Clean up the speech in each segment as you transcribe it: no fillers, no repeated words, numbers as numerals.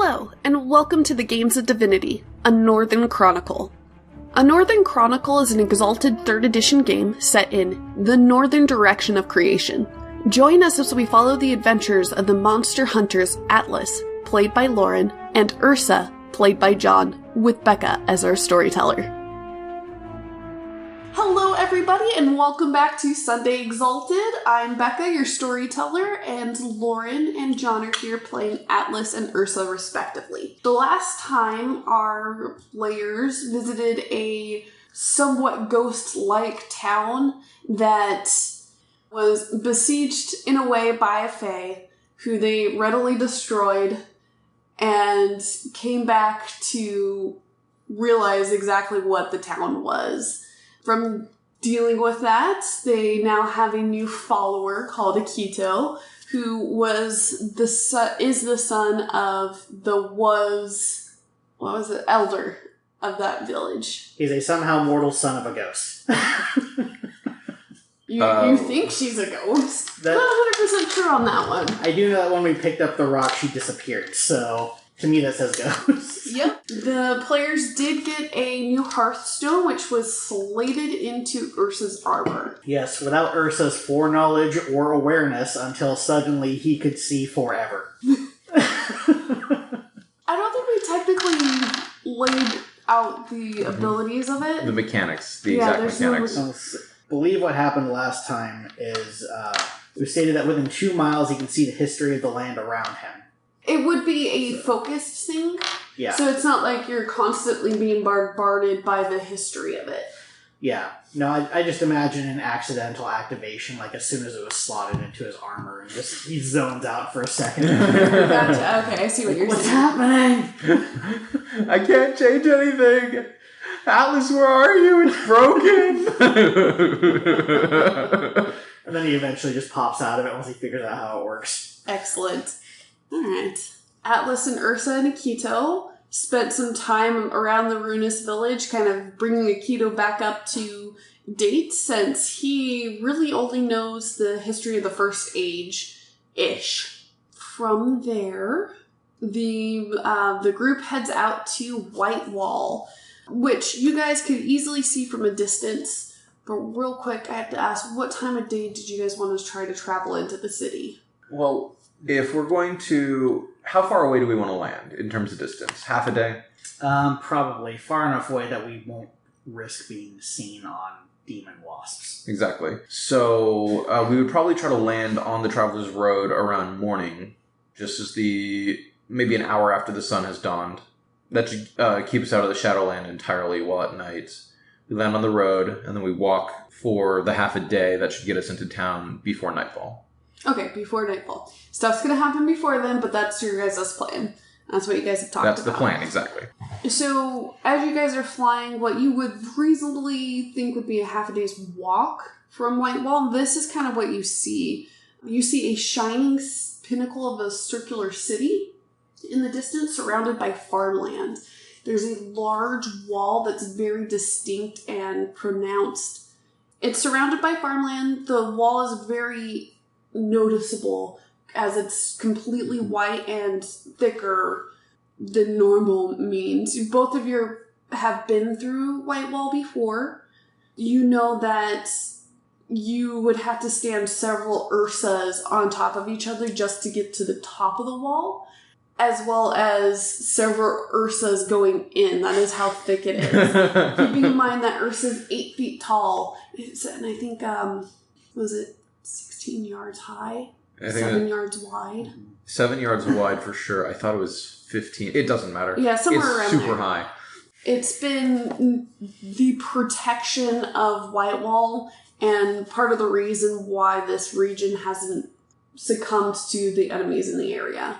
Hello, and welcome to the Games of Divinity, a Northern Chronicle. A Northern Chronicle is an Exalted 3rd edition game set in the northern direction of creation. Join us as we follow the adventures of the monster hunters Atlas, played by Lauren, and Ursa, played by John, with Becca as our storyteller. Hello everybody, and welcome back to Sunday Exalted. I'm Becca, your storyteller, and Lauren and John are here playing Atlas and Ursa respectively. The last time our players visited a somewhat ghost-like town that was besieged in a way by a fae, who they readily destroyed, and came back to realize exactly what the town was. From dealing with that, they now have a new follower called Akito, who is the son of the elder of that village. He's a somehow mortal son of a ghost. You think she's a ghost? Not 100% sure on that one. I do know that when we picked up the rock, she disappeared, so to me that says ghost. Yep. The players did get a new Hearthstone, which was slated into Ursa's armor. Yes, without Ursa's foreknowledge or awareness until suddenly he could see forever. I don't think we technically laid out the abilities of it. The mechanics, the exact mechanics. I believe what happened last time is it was stated that within 2 miles he can see the history of the land around him. It would be a focused thing. Yeah. So it's not like you're constantly being bombarded by the history of it. Yeah. No, I just imagine an accidental activation, like as soon as it was slotted into his armor, and just he zones out for a second. Gotcha. Okay, I see what you're What's saying. happening? I can't change anything. Atlas, where are you? It's broken. And then he eventually just pops out of it once he figures out how it works. Excellent. Alright. Atlas and Ursa and Akito spent some time around the ruinous village, kind of bringing Akito back up to date, since he really only knows the history of the First Age-ish. From there, the group heads out to White Wall, which you guys could easily see from a distance. But real quick, I have to ask, what time of day did you guys want to try to travel into the city? Well, if we're going to... How far away do we want to land in terms of distance? Half a day? Probably. Far enough away that we won't risk being seen on demon wasps. Exactly. So we would probably try to land on the Traveler's Road around morning, just as maybe an hour after the sun has dawned. That should keep us out of the Shadowland entirely, while at night we land on the road, and then we walk for the half a day that should get us into town before nightfall. Okay, before nightfall. Stuff's gonna happen before then, but that's your guys' plan. That's what you guys have talked about. That's the plan, exactly. So, as you guys are flying, what you would reasonably think would be a half a day's walk from Whitewall, this is kind of what you see. You see a shining pinnacle of a circular city in the distance, surrounded by farmland. There's a large wall that's very distinct and pronounced. It's surrounded by farmland. The wall is very noticeable, as it's completely white and thicker than normal means. Both of you have been through White Wall before. You know that you would have to stand several Ursas on top of each other just to get to the top of the wall, as well as several Ursas going in. That is how thick it is. Keeping in mind that Ursa's 8 feet tall, and I think, was it 16 yards high? 7 yards wide? 7 yards wide for sure. I thought it was 15. It doesn't matter. Yeah, somewhere around there. It's super high. It's been the protection of Whitewall, and part of the reason why this region hasn't succumbed to the enemies in the area.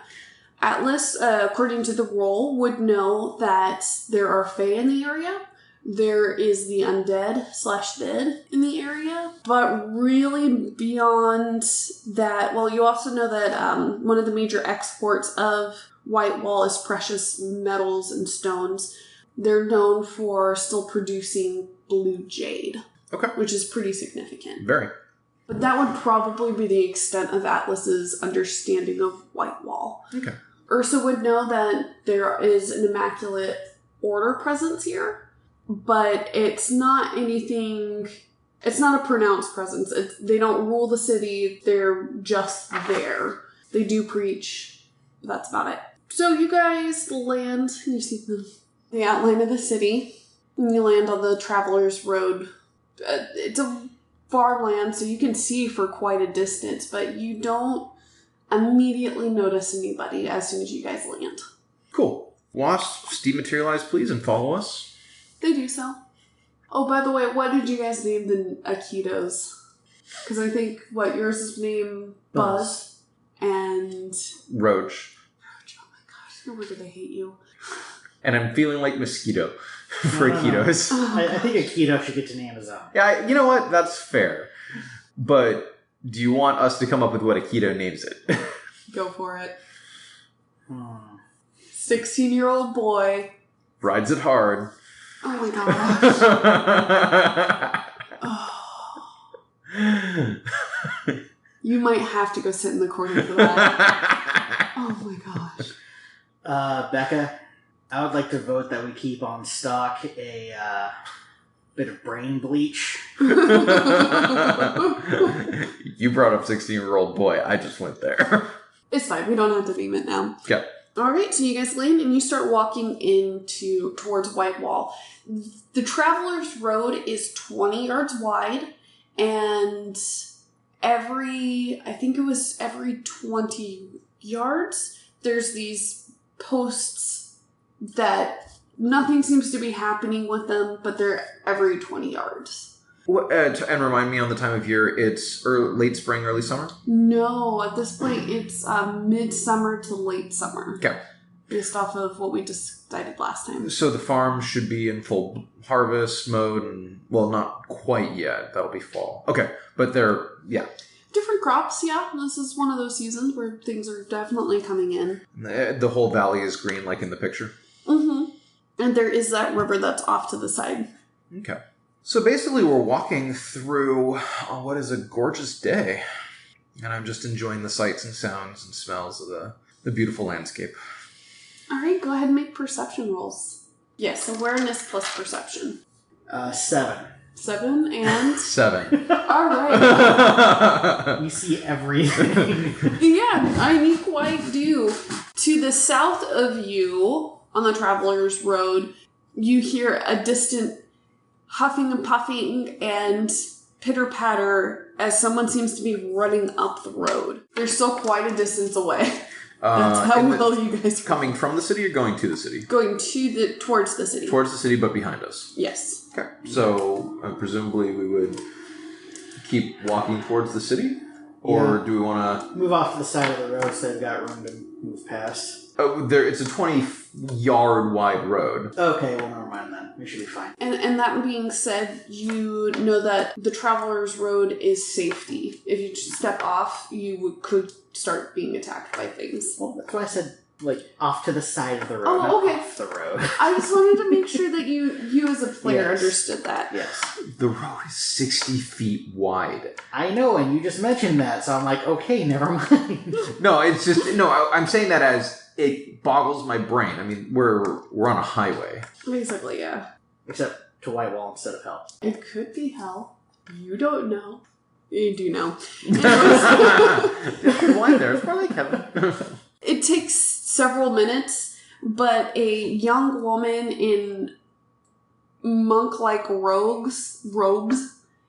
Atlas, according to the role, would know that there are fae in the area. There is the undead/dead in the area. But really beyond that, well, you also know that one of the major exports of White Wall is precious metals and stones. They're known for still producing blue jade. Okay. Which is pretty significant. Very. But that would probably be the extent of Atlas's understanding of White Wall. Okay. Ursa would know that there is an immaculate order presence here, but it's not anything... It's not a pronounced presence. They don't rule the city. They're just there. They do preach. But that's about it. So you guys land, and you see the outline of the city, and you land on the Traveler's Road. It's a far land, so you can see for quite a distance, but you don't immediately notice anybody as soon as you guys land. Cool. Wasps, dematerialize, please, and follow us. They do so. Oh, by the way, what did you guys name the Aikidos? Because I think, yours is named Buzz and... Roach. Oh my gosh, no wonder they hate you. And I'm feeling like mosquito for Aikidos. I think Aikido should get to name his own. Yeah, you know what? That's fair. But do you want us to come up with what Aikido names it? Go for it. 16-year-old boy. Rides it hard. Oh my gosh. You might have to go sit in the corner for that. Oh my gosh. Becca, I would like to vote that we keep on stock a bit of brain bleach. You brought up 16-year-old boy. I just went there. It's fine. We don't have to name it now. Yeah. Alright, so you guys land and you start walking towards Whitewall. The Traveler's Road is 20 yards wide, and every 20 yards, there's these posts that nothing seems to be happening with them, but they're every 20 yards. And remind me on the time of year, it's late spring, early summer? No, at this point, it's midsummer to late summer. Okay. Based off of what we decided last time. So the farm should be in full harvest mode, and, well, not quite yet. That'll be fall. Okay, but Different crops, yeah. This is one of those seasons where things are definitely coming in. The whole valley is green, like in the picture? Mm-hmm. And there is that river that's off to the side. Okay. So basically we're walking through what is a gorgeous day. And I'm just enjoying the sights and sounds and smells of the beautiful landscape. Alright, go ahead and make perception rolls. Yes, awareness plus perception. 7. 7 and... 7. Alright. You see everything. Yeah, I quite do. To the south of you, on the Traveler's Road, you hear a distant huffing and puffing and pitter-patter as someone seems to be running up the road. They're still quite a distance away. That's how well you guys are. Coming from the city or going to the city? Going towards the city. Towards the city, but behind us. Yes. Okay. So, presumably we would keep walking towards the city? Or do we want to... Move off to the side of the road so they've got room to move past. Oh, it's a 20-yard wide road. Okay, well, never mind then. We should be fine. And that being said, you know that the Traveler's Road is safety. If you step off, you could start being attacked by things. Well, that's why I said, off to the side of the road, not okay. off the road. I just wanted to make sure that you as a player understood that. Yes. The road is 60 feet wide. I know, and you just mentioned that, so I'm like, okay, never mind. No, it's just... No, I'm saying that as... It boggles my brain. I mean, we're on a highway. Basically, yeah. Except to Whitewall instead of hell. It could be hell. You don't know. You do know. There's good wine there. It's probably like heaven. It takes several minutes, but a young woman in monk-like robes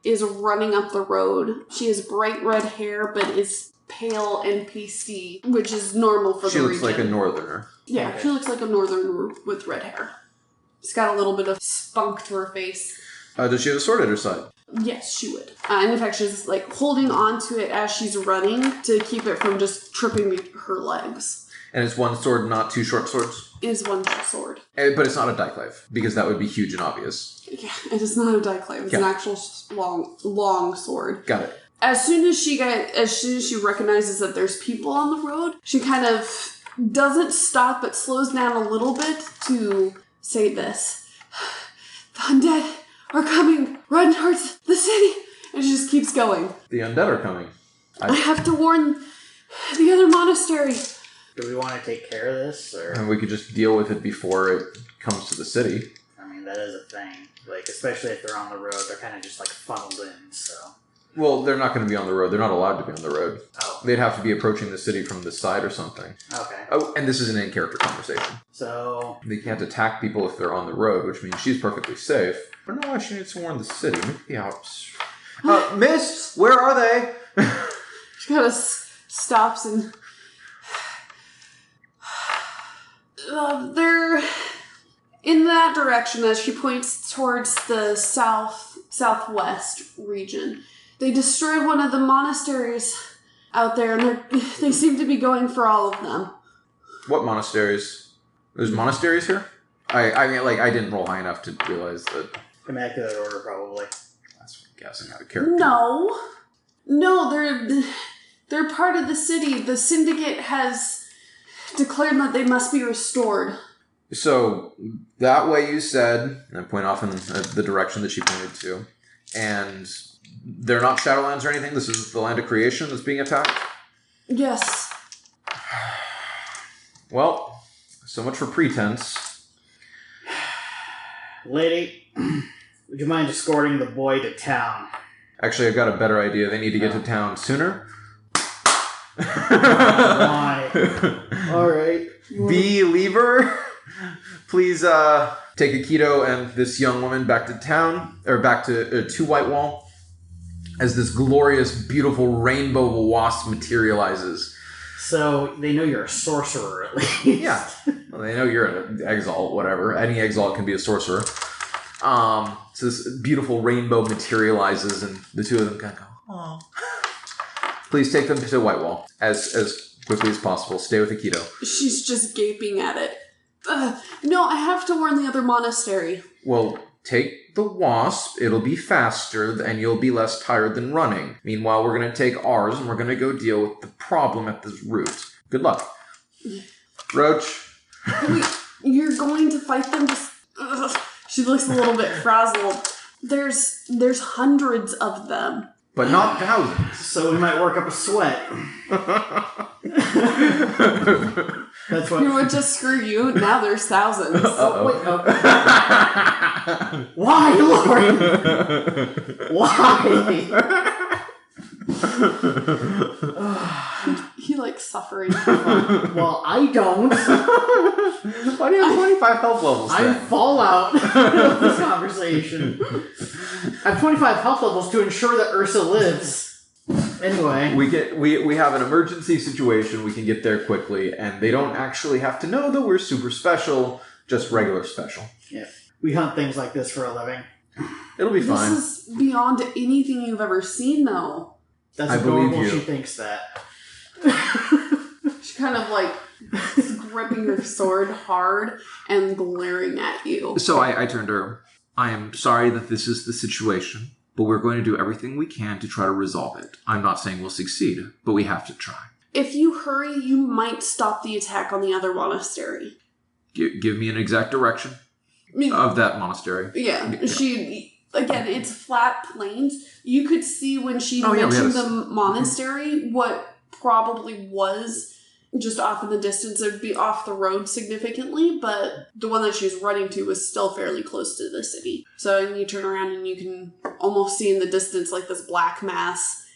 is running up the road. She has bright red hair, but is pale and pasty, which is normal for the region. She looks like a northerner. Yeah, okay. She looks like a northerner with red hair. She's got a little bit of spunk to her face. Does she have a sword at her side? Yes, she would. And in fact, she's holding on to it as she's running to keep it from just tripping her legs. And it's one sword, not two short swords? It is one sword. But it's not a diclave, because that would be huge and obvious. Yeah, it is not a diclave. It's an actual long sword. Got it. As soon as she recognizes that there's people on the road, she kind of doesn't stop but slows down a little bit to say this. The undead are coming. Run towards the city. And she just keeps going. The undead are coming. I have to warn the other monastery. Do we want to take care of this, or? And we could just deal with it before it comes to the city. I mean, that is a thing. Like, especially if they're on the road, they're kind of just, like, funneled in, so... Well, they're not going to be on the road. They're not allowed to be on the road. Oh. They'd have to be approaching the city from the side or something. Okay. Oh, and this is an in-character conversation. So... They can't attack people if they're on the road, which means she's perfectly safe. I don't know why she needs to warn the city. Maybe the Alps. Miss, where are they? She kind of stops and... they're in that direction as she points towards the southwest region. They destroyed one of the monasteries out there, and they seem to be going for all of them. What monasteries? There's monasteries here? I mean, like, I didn't roll high enough to realize that. Immaculate Order, probably. That's what I'm guessing out of character. No, they're part of the city. The Syndicate has declared that they must be restored. So, that way you said, and I point off in the direction that she pointed to, and they're not Shadowlands or anything? This is the land of creation that's being attacked? Yes. Well, so much for pretense. Lady, would you mind escorting the boy to town? Actually, I've got a better idea. They need to get to town sooner. Why? Alright. Believer, please take Akito and this young woman back to town, or back to Whitewall, as this glorious, beautiful rainbow of a wasp materializes. So, they know you're a sorcerer, at least. Yeah. Well, they know you're an exalt, whatever. Any exalt can be a sorcerer. So this beautiful rainbow materializes, and the two of them kind of go, "Aw." Please take them to Whitewall as quickly as possible. Stay with Akito. She's just gaping at it. No, I have to warn the other monastery. Well, take the wasp. It'll be faster, and you'll be less tired than running. Meanwhile, we're going to take ours, and we're going to go deal with the problem at the root. Good luck. Roach. Wait, you're going to fight them? She looks a little bit frazzled. There's hundreds of them. But not thousands. So we might work up a sweat. That's what... You know what, just screw you. Now there's thousands. Oh, wait, Why, Lord? Why? He likes suffering. Well, I don't. Why do you have 25 health levels then? I'm Fallout of this conversation. I have 25 health levels to ensure that Ursa lives. Anyway. We have an emergency situation. We can get there quickly, and they don't actually have to know that we're super special, just regular special. Yeah. We hunt things like this for a living. It'll be fine. This is beyond anything you've ever seen, though. That's I believe adorable. you. She thinks that. She kind of like gripping her sword hard and glaring at you. So I turned to her. I am sorry that this is the situation, but we're going to do everything we can to try to resolve it. I'm not saying we'll succeed, but we have to try. If you hurry, you might stop the attack on the other monastery. Give me an exact direction of that monastery. Yeah. She, again, it's flat plains. You could see when she mentioned the monastery, what probably was just off in the distance. It would be off the road significantly, but the one that she was running to was still fairly close to the city. So you turn around and you can almost see in the distance like this black mass.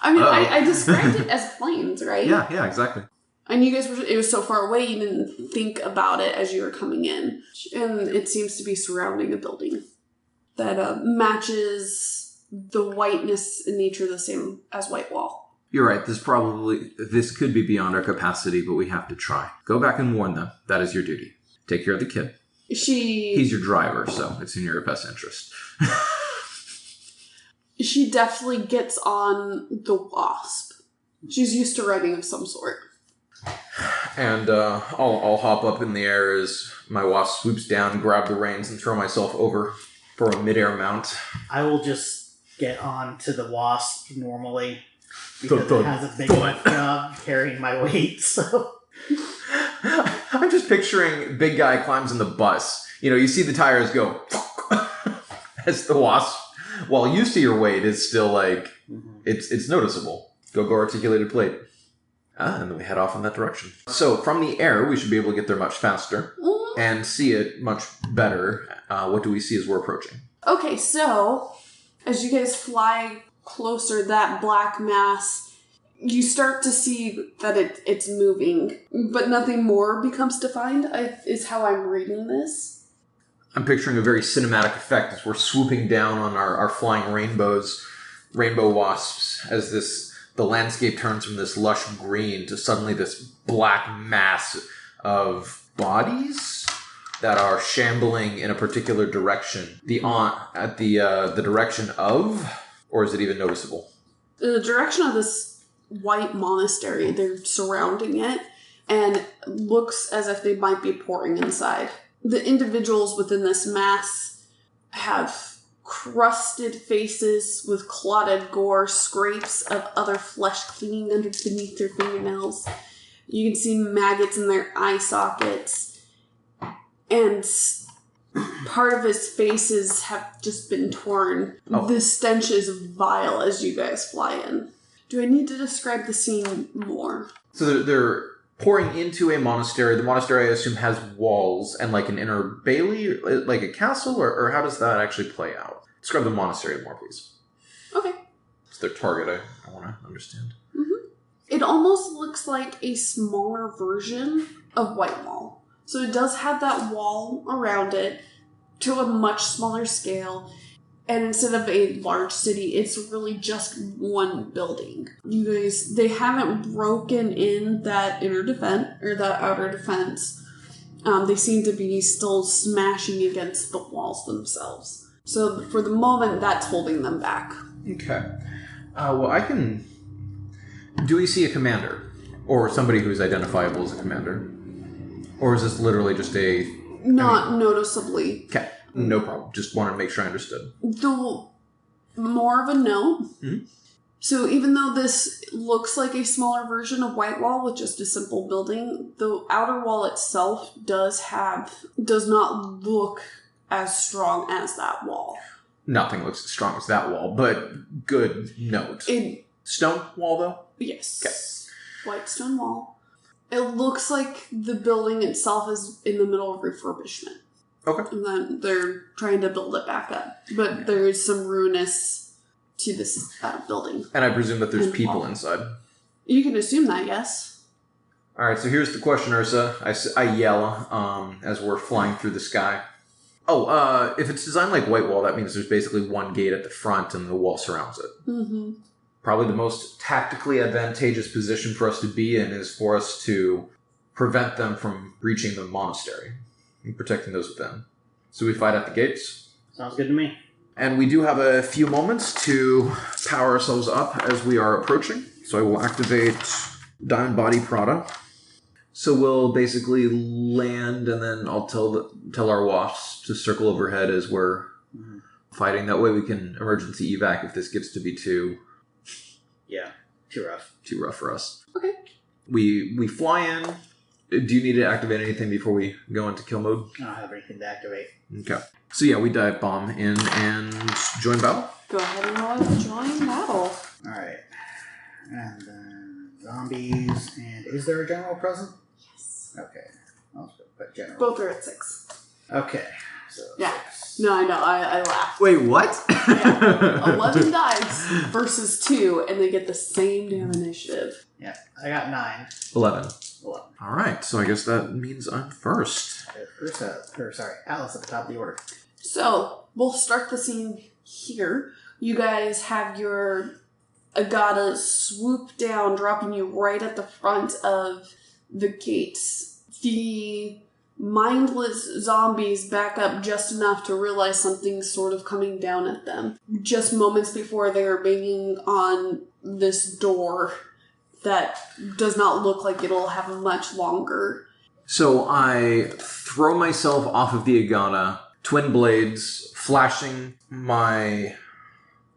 I mean, I described it as plains, right? Yeah, exactly. And you guys it was so far away you didn't think about it as you were coming in. And it seems to be surrounding a building that matches the whiteness and nature the same as Whitewall. You're right, this could be beyond our capacity, but we have to try. Go back and warn them. That is your duty. Take care of the kid. He's your driver, so it's in your best interest. She definitely gets on the wasp. She's used to riding of some sort. And I'll hop up in the air as my wasp swoops down, grab the reins, and throw myself over for a mid-air mount. I will just get on to the wasp normally, because it has a big enough job carrying my weight, so... I'm just picturing big guy climbs in the bus. You know, you see the tires go as the wasp, while you see your weight, is still like, it's noticeable. Go articulated plate. And then we head off in that direction. So from the air, we should be able to get there much faster and see it much better. What do we see as we're approaching? Okay, so as you guys fly closer, that black mass, you start to see that it's moving, but nothing more becomes defined, is how I'm reading this. I'm picturing a very cinematic effect as we're swooping down on our flying rainbow wasps, as the landscape turns from this lush green to suddenly this black mass of bodies that are shambling in a particular direction. The direction of, or is it even noticeable? The direction of this white monastery, they're surrounding it, and looks as if they might be pouring inside. The individuals within this mass have crusted faces with clotted gore, scrapes of other flesh clinging beneath their fingernails. You can see maggots in their eye sockets. And part of his faces have just been torn. Oh. The stench is vile as you guys fly in. Do I need to describe the scene more? So they're pouring into a monastery. The monastery, I assume, has walls and like an inner bailey, like a castle, or how does that actually play out? Describe the monastery more, please. Okay. It's their target, I want to understand. Mm-hmm. It almost looks like a smaller version of Whitewall. So it does have that wall around it to a much smaller scale. And instead of a large city, it's really just one building. You guys, they haven't broken in that inner defense, or that outer defense. They seem to be still smashing against the walls themselves. So for the moment, that's holding them back. Okay. Do we see a commander? Or somebody who's identifiable as a commander? Or is this literally just Not noticeably. Okay. No problem. Just wanted to make sure I understood. More of a no. Mm-hmm. So even though this looks like a smaller version of Whitewall with just a simple building, the outer wall itself does not look as strong as that wall. Nothing looks as strong as that wall, but good note. Stone wall, though? Yes. Okay. White stone wall. It looks like the building itself is in the middle of refurbishment. Okay. And then they're trying to build it back up. But there is some ruinous to this building. And I presume that there's people inside. You can assume that, yes. Alright, so here's the question, Ursa. I yell as we're flying through the sky. Oh, if it's designed like Whitewall, that means there's basically one gate at the front and the wall surrounds it. Mm-hmm. Probably the most tactically advantageous position for us to be in is for us to prevent them from breaching the monastery and protecting those within. So we fight at the gates. Sounds good to me. And we do have a few moments to power ourselves up as we are approaching. So I will activate Diamond Body Prada. So we'll basically land, and then I'll tell our wasps to circle overhead as we're fighting. That way we can emergency evac if this gets to be too rough. Too rough for us. Okay. We fly in. Do you need to activate anything before we go into kill mode? I don't have anything to activate. Okay. So yeah, we dive bomb in and join battle. Go ahead and join battle. Alright. And then zombies. And is there a general present? Yes. Okay. I'll put general. Both are at 6. Okay. So yeah. 6. No, I know. I laughed. Wait, what? Yeah. 11 dice versus 2, and they get the same damn initiative. Yeah. I got 9. 11. Alright, so I guess that means I'm first. Alice at the top of the order. So, we'll start the scene here. You guys have your Agata swoop down, dropping you right at the front of the gates. The mindless zombies back up just enough to realize something's sort of coming down at them. Just moments before they are banging on this door that does not look like it'll have much longer. So I throw myself off of the Agana, twin blades, flashing my...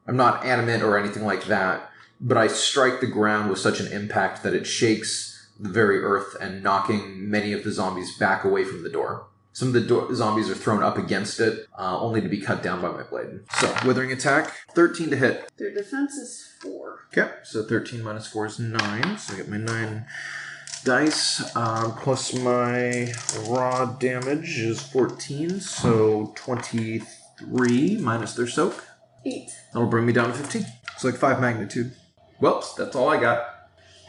I'm not animate or anything like that, but I strike the ground with such an impact that it shakes the very earth and knocking many of the zombies back away from the door. Some of the zombies are thrown up against it, only to be cut down by my blade. So, withering attack, 13 to hit. Their defense is 4. Okay, so 13 minus 4 is 9. So I get my 9 dice, plus my raw damage is 14, so 23 minus their soak. 8. That'll bring me down to 15. It's like 5 magnitude. Well, that's all I got.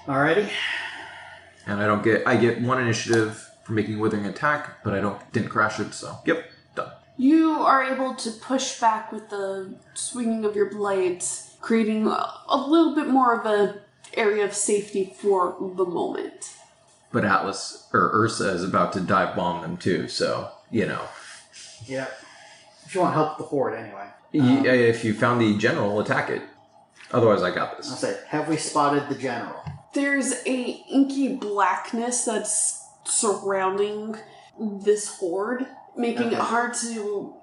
Alrighty. And I get 1 initiative for making a withering attack, but didn't crash it, so yep, done. You are able to push back with the swinging of your blades, creating a little bit more of a area of safety for the moment. But Ursa is about to dive bomb them too, so, Yeah. If you want help with the horde, anyway. If you found the general, attack it. Otherwise, I got this. I'll say, have we spotted the general? There's a inky blackness that's surrounding this horde, making it hard to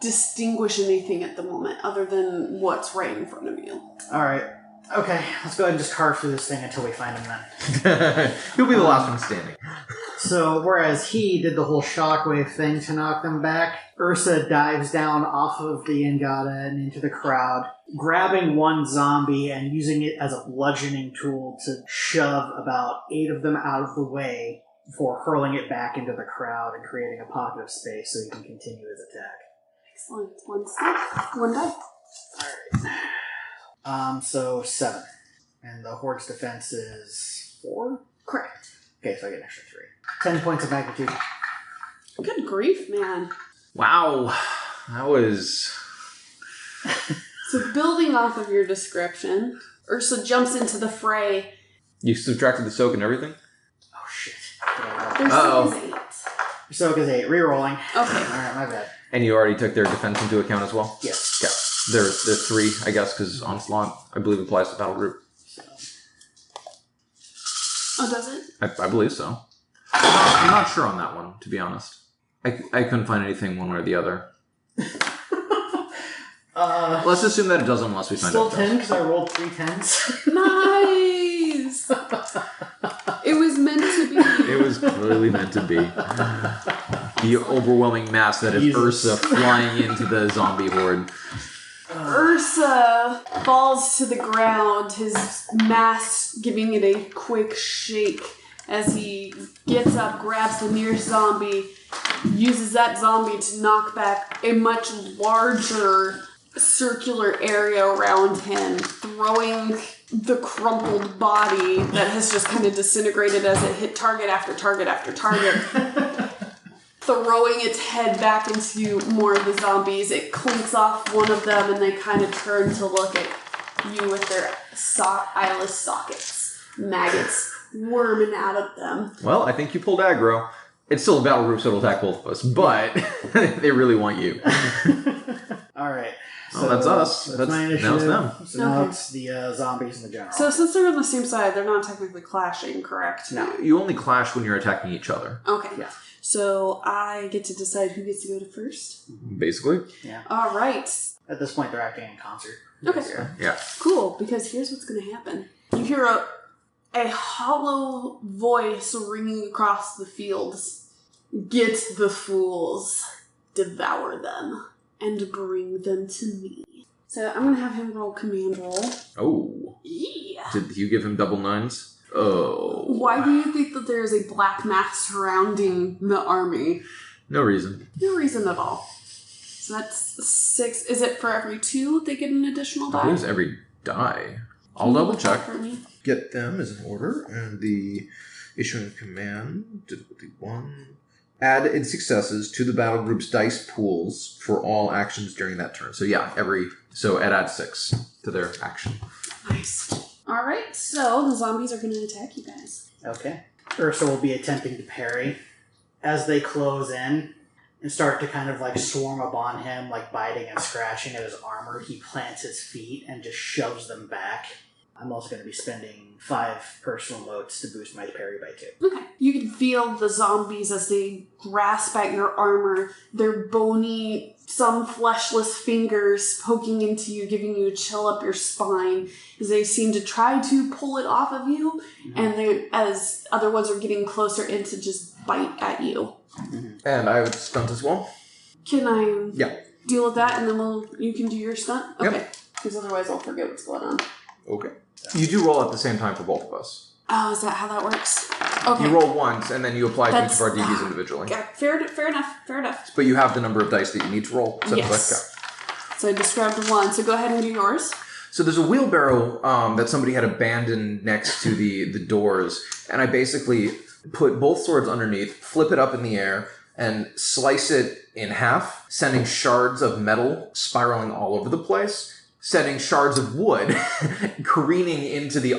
distinguish anything at the moment other than what's right in front of you. Alright. Okay, let's go ahead and just carve through this thing until we find him then. He'll be the last one standing. So, whereas he did the whole shockwave thing to knock them back, Ursa dives down off of the Ingata and into the crowd, grabbing one zombie and using it as a bludgeoning tool to shove about 8 of them out of the way before hurling it back into the crowd and creating a pocket of space so he can continue his attack. Excellent. 1 step, 1 die. Alright. So 7. And the horde's defense is 4? Correct. Okay, so I get an extra 3. 10 points of magnitude. Good grief, man. Wow. That was... So building off of your description, Ursa jumps into the fray. You subtracted the soak and everything? Oh, shit. Their soak is 8. Soak is 8. Rerolling. Okay. Alright, my bad. And you already took their defense into account as well? Yes. Okay. They're 3, I guess, because Onslaught, I believe, applies to battle group. Oh, does it? I believe so. I'm not sure on that one, to be honest. I couldn't find anything one way or the other. Let's assume that it doesn't unless we find out. Still 10 because I rolled 3 10s. Nice! It was meant to be. It was clearly meant to be. The overwhelming mass that is Ursa flying into the zombie horde. Ursa falls to the ground, his mask giving it a quick shake as he gets up, grabs the nearest zombie, uses that zombie to knock back a much larger circular area around him, throwing the crumpled body that has just kind of disintegrated as it hit target after target after target. Throwing its head back into more of the zombies. It clinks off one of them and they kind of turn to look at you with their eyeless sockets. Maggots worming out of them. Well, I think you pulled aggro. It's still a battle group, so it'll attack both of us, but they really want you. Alright. Well, that's us. That's my initiative. Now it's them. So now it's the zombies and the general. So since they're on the same side, they're not technically clashing, correct? No. You only clash when you're attacking each other. Okay. Yeah. So I get to decide who gets to go to first? Basically. Yeah. All right. At this point, they're acting in concert. Okay. Yeah. Cool, because here's what's going to happen. You hear a hollow voice ringing across the fields. Get the fools, devour them, and bring them to me. So I'm going to have him roll command roll. Oh. Yeah. Did you give him double 9s? Oh. Why do you think that there is a black mass surrounding the army? No reason. No reason at all. So that's 6. Is it for every 2 they get an additional die? I believe it's every die. I'll Can you double look that check. for me? Get them is in order, and the issuing command, difficulty 1. Add its successes to the battle group's dice pools for all actions during that turn. So yeah, so it adds 6 to their action. Nice. Alright, so the zombies are going to attack you guys. Okay. Ursa will be attempting to parry. As they close in and start to kind of like swarm upon him, like biting and scratching at his armor, he plants his feet and just shoves them back. I'm also going to be spending 5 personal motes to boost my parry by 2. Okay. You can feel the zombies as they grasp at your armor, their bony, some fleshless fingers poking into you, giving you a chill up your spine as they seem to try to pull it off of you, and as other ones are getting closer in to just bite at you. And I would stunt as well. Can I Yeah. deal with that and then you can do your stunt? Okay. Yep. Because otherwise I'll forget what's going on. Okay. You do roll at the same time for both of us. Oh, is that how that works? Okay. You roll once, and then you apply to each of our DBs individually. Yeah, fair enough. But you have the number of dice that you need to roll. Yes. So I described one, so go ahead and do yours. So there's a wheelbarrow that somebody had abandoned next to the doors, and I basically put both swords underneath, flip it up in the air, and slice it in half, sending shards of metal spiraling all over the place, sending shards of wood careening into the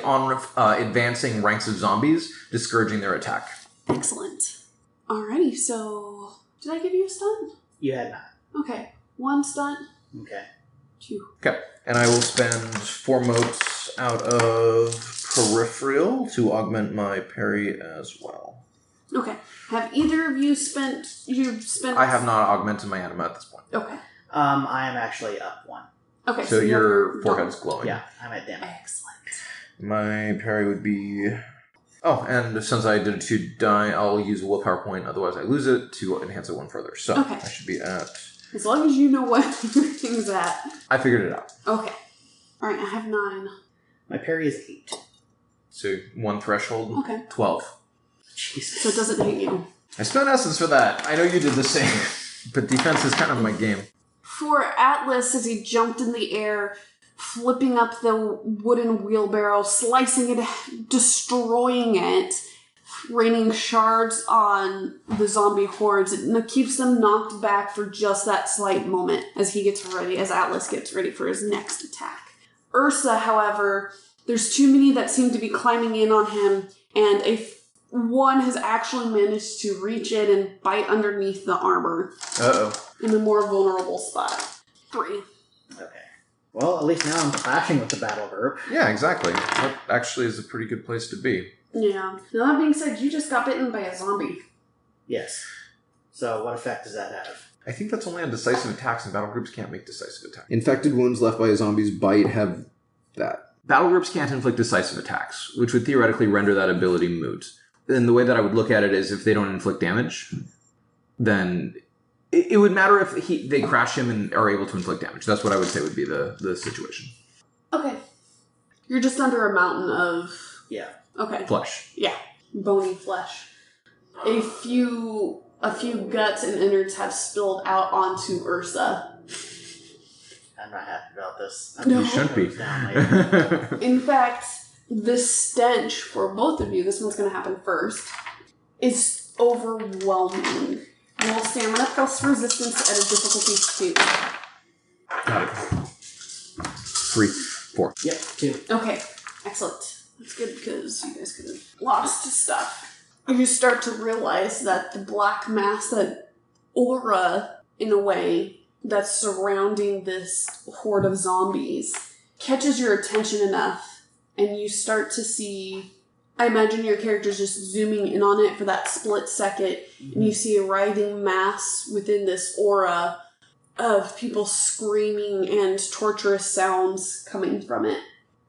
advancing ranks of zombies, discouraging their attack. Excellent. Alrighty, so did I give you a stunt? You had not. Okay. 1 stunt. Okay. 2. Okay. And I will spend 4 motes out of peripheral to augment my parry as well. Okay. Have either of you spent... I have not augmented my anima at this point. Okay. I am actually up 1. Okay. So your forehead's glowing. Yeah, I'm at damage. Excellent. My parry would be... Oh, and since I did 2 die, I'll use a willpower point, otherwise I lose it, to enhance it 1 further. So okay. I should be at... As long as you know what everything's at. I figured it out. Okay. Alright, I have 9. My parry is 8. So 1 threshold. Okay. 12. Jesus. So it doesn't hit you. I spent essence for that. I know you did the same. But defense is kind of my game. For Atlas, as he jumped in the air, flipping up the wooden wheelbarrow, slicing it, destroying it, raining shards on the zombie hordes, it keeps them knocked back for just that slight moment as Atlas gets ready for his next attack. Ursa, however, there's too many that seem to be climbing in on him, and one has actually managed to reach in and bite underneath the armor. Uh-oh. In a more vulnerable spot. 3. Okay. Well, at least now I'm clashing with the battle group. Yeah, exactly. That actually is a pretty good place to be. Yeah. Now that being said, you just got bitten by a zombie. Yes. So what effect does that have? I think that's only on decisive attacks, and battle groups can't make decisive attacks. Infected wounds left by a zombie's bite have that. Battle groups can't inflict decisive attacks, which would theoretically render that ability moot. And the way that I would look at it is if they don't inflict damage, then it would matter if they crash him and are able to inflict damage. That's what I would say would be the situation. Okay. You're just under a mountain of... Yeah. Okay. Flesh. Yeah. Bony flesh. A few guts and innards have spilled out onto Ursa. I'm not happy about this. No. You shouldn't be. In fact, the stench for both of you, this one's going to happen first, is overwhelming. Roll stamina plus resistance at a difficulty 2. Got it. 3, 4. Yep, 2. Okay, excellent. That's good because you guys could have lost stuff. You start to realize that the black mass, that aura, in a way, that's surrounding this horde of zombies, catches your attention enough, and you start to see... I imagine your character's just zooming in on it for that split second, and you see a writhing mass within this aura of people screaming and torturous sounds coming from it.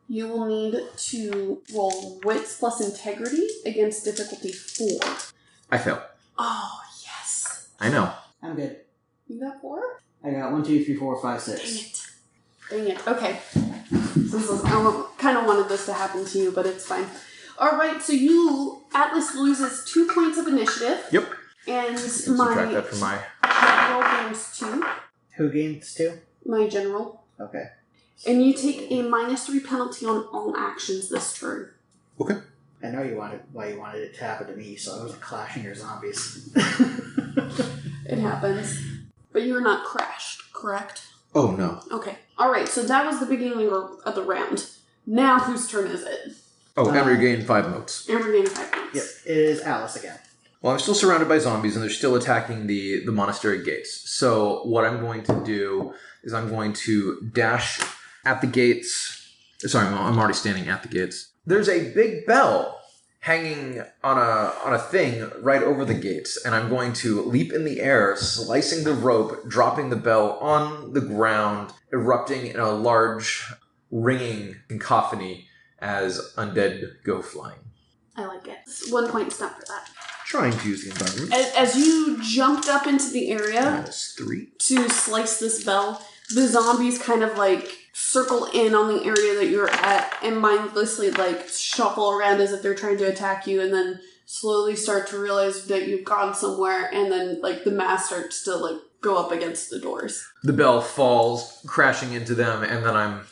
You will need to roll wits plus integrity against difficulty 4. I fail. Oh, yes. I know. I'm good. You got 4? I got 1, 2, 3, 4, 5, 6. Dang it. Okay. I kind of wanted this to happen to you, but it's fine. Alright, so Atlas loses 2 points of initiative. Yep. And Subtract that from my... general gains 2. Who gains 2? My general. Okay. And you take a -3 penalty on all actions this turn. Okay. I know why you wanted it to happen to me, so I wasn't clashing your zombies. It happens. But you were not crashed, correct? Oh, no. Okay. Alright, so that was the beginning of the round. Now whose turn is it? Oh, and regain 5 motes. And regain 5 points. Yep, it is Alice again. Well, I'm still surrounded by zombies, and they're still attacking the monastery gates. So what I'm going to do is I'm going to dash at the gates. Sorry, I'm already standing at the gates. There's a big bell hanging on a thing right over the gates, and I'm going to leap in the air, slicing the rope, dropping the bell on the ground, erupting in a large, ringing cacophony as undead go flying. I like it. 1 point stump for that. Sure. trying to use the environment. As you jumped up into the area -3 to slice this bell, the zombies kind of like circle in on the area that you're at and mindlessly like shuffle around as if they're trying to attack you, and then slowly start to realize that you've gone somewhere, and then like the mass starts to like go up against the doors. The bell falls, crashing into them, and then I'm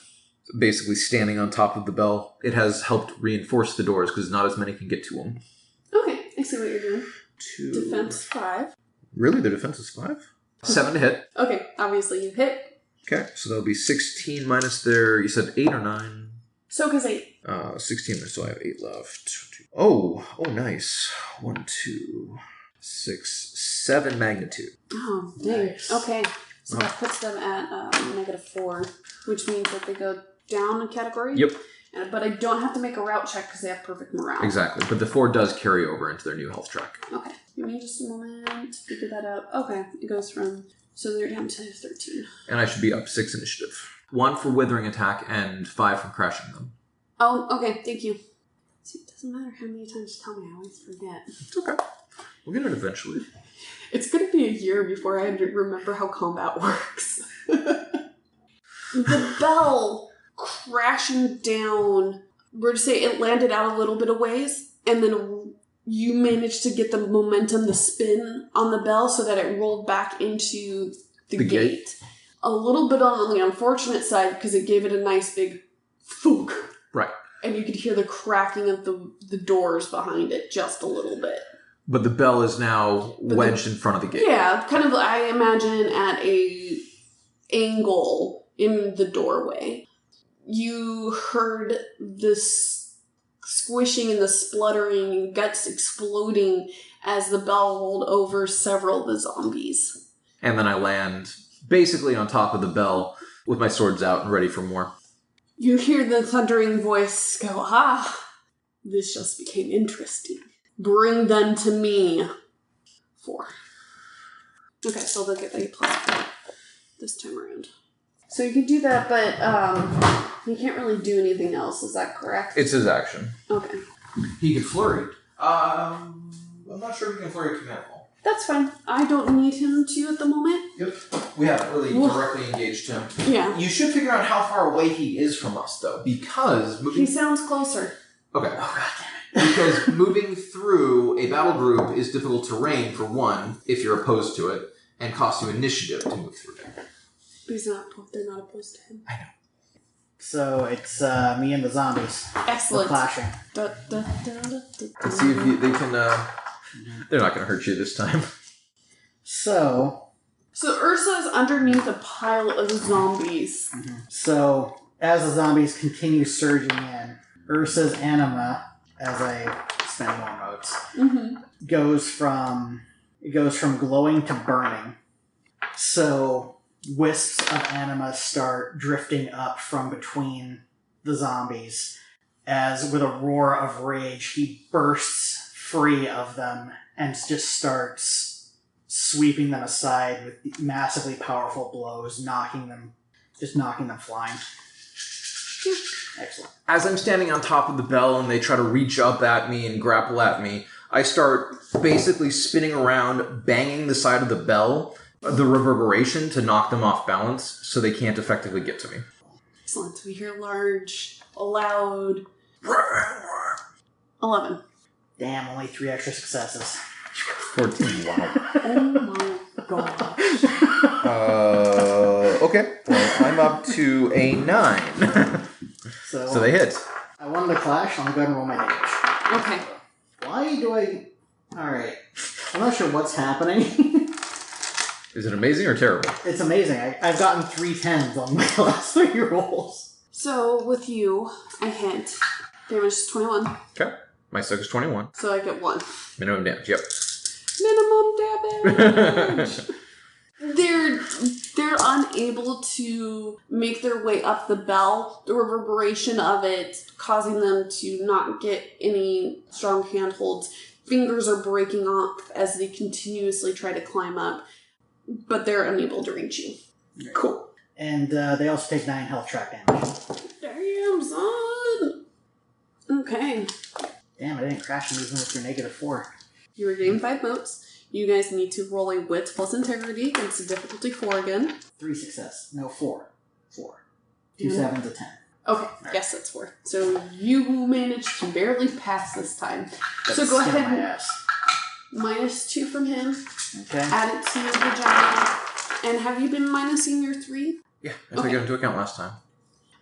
basically standing on top of the bell. It has helped reinforce the doors because not as many can get to them. Okay, I see what you're doing. 2. Defense 5. Really? The defense is 5? 7 to hit. Okay, obviously you hit. Okay, so that'll be 16 minus their, you said 8 or 9? Soka's 8. 16, so I have 8 left. Oh, nice. 1, 2, 6, 7 magnitude. Oh, dang. Nice. Okay, so that puts them at -4, which means that they go down a category. Yep. But I don't have to make a route check because they have perfect morale. Exactly, but the 4 does carry over into their new health track. Okay, give me just a moment to figure that out. Okay, it goes from, so they're down to 13. And I should be up 6 initiative. 1 for withering attack and 5 from crashing them. Oh, okay, thank you. See, it doesn't matter how many times you tell me, I always forget. It's okay. We'll get it eventually. It's going to be a year before I remember how combat works. The bell crashing down, we're to say it landed out a little bit of ways, and then you managed to get the momentum, the spin on the bell so that it rolled back into the gate. A little bit on the unfortunate side because it gave it a nice big thunk. Right. And you could hear the cracking of the doors behind it just a little bit. But the bell is now wedged in front of the gate. Yeah, kind of, I imagine, at a angle in the doorway. You heard this squishing and the spluttering and guts exploding as the bell rolled over several of the zombies. And then I land basically on top of the bell with my swords out and ready for more. You hear the thundering voice go, this just became interesting. Bring them to me. 4. Okay, so they'll get a +4 this time around. So you can do that, but you can't really do anything else, is that correct? It's his action. Okay. He could flurry. I'm not sure if he can flurry command ball. That's fine. I don't need him to at the moment. Yep. We haven't really directly engaged him. Yeah. You should figure out how far away he is from us, though, because He sounds closer. Okay. Oh, God damn it. Because moving through a battle group is difficult terrain, for one, if you're opposed to it, and costs you initiative to move through it. They're not opposed to him. I know. So it's me and the zombies. Excellent. We're clashing. Let's see if they can... They're not going to hurt you this time. So Ursa is underneath a pile of zombies. Mm-hmm. So as the zombies continue surging in, Ursa's anima, as I spend more motes, goes from glowing to burning. So wisps of anima start drifting up from between the zombies as, with a roar of rage, he bursts free of them and just starts sweeping them aside with massively powerful blows, knocking them flying. Excellent. As I'm standing on top of the bell and they try to reach up at me and grapple at me, I start basically spinning around, banging the side of the bell, the reverberation to knock them off balance so they can't effectively get to me. Excellent. We hear loud... 11. Damn, only 3 extra successes. 14, wow. Oh my god. Okay. Well, I'm up to a 9. So they hit. I wanted to clash, I'm going to go ahead and roll my damage. Okay. Why do I... Alright. I'm not sure what's happening. Is it amazing or terrible? It's amazing. I've gotten 3 10s on my last 3 rolls. So, with you, I hit. Damage is 21. Okay. My suck is 21. So I get 1. Minimum damage, yep. Minimum damage! They're unable to make their way up the bell. The reverberation of it causing them to not get any strong handholds. Fingers are breaking off as they continuously try to climb up, but they're unable to reach you. Cool. And they also take 9 health track damage. Damn, son! Okay. Damn, I didn't crash and even with your -4. You regain 5 motes. You guys need to roll a wit plus integrity against a difficulty 4 again. 3 success. No, 4. 4. 2 7s, a 10. Okay, yes, that's 4. So you managed to barely pass this time. That's so go skin ahead my and ass. -2 from him. Okay. Add it to your vagina. And have you been minusing your 3? Yeah, I took it into account last time.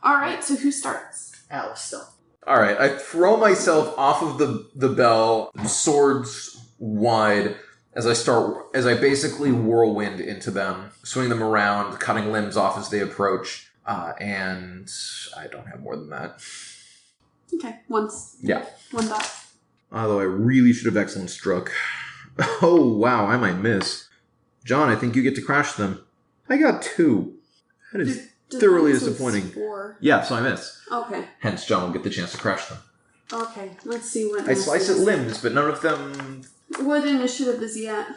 Alright, so who starts? Atlas still. Alright, I throw myself off of the bell, swords wide, as I basically whirlwind into them, swing them around, cutting limbs off as they approach, and I don't have more than that. Okay, once. Yeah. 1 dot. Although I really should have excellent struck. Oh, wow, I might miss. John, I think you get to crash them. I got 2. That is thoroughly disappointing. 4. Yeah, so I miss. Okay. Hence, John will get the chance to crash them. Okay, let's see what... I slice at limbs, but none of them... What initiative is he at?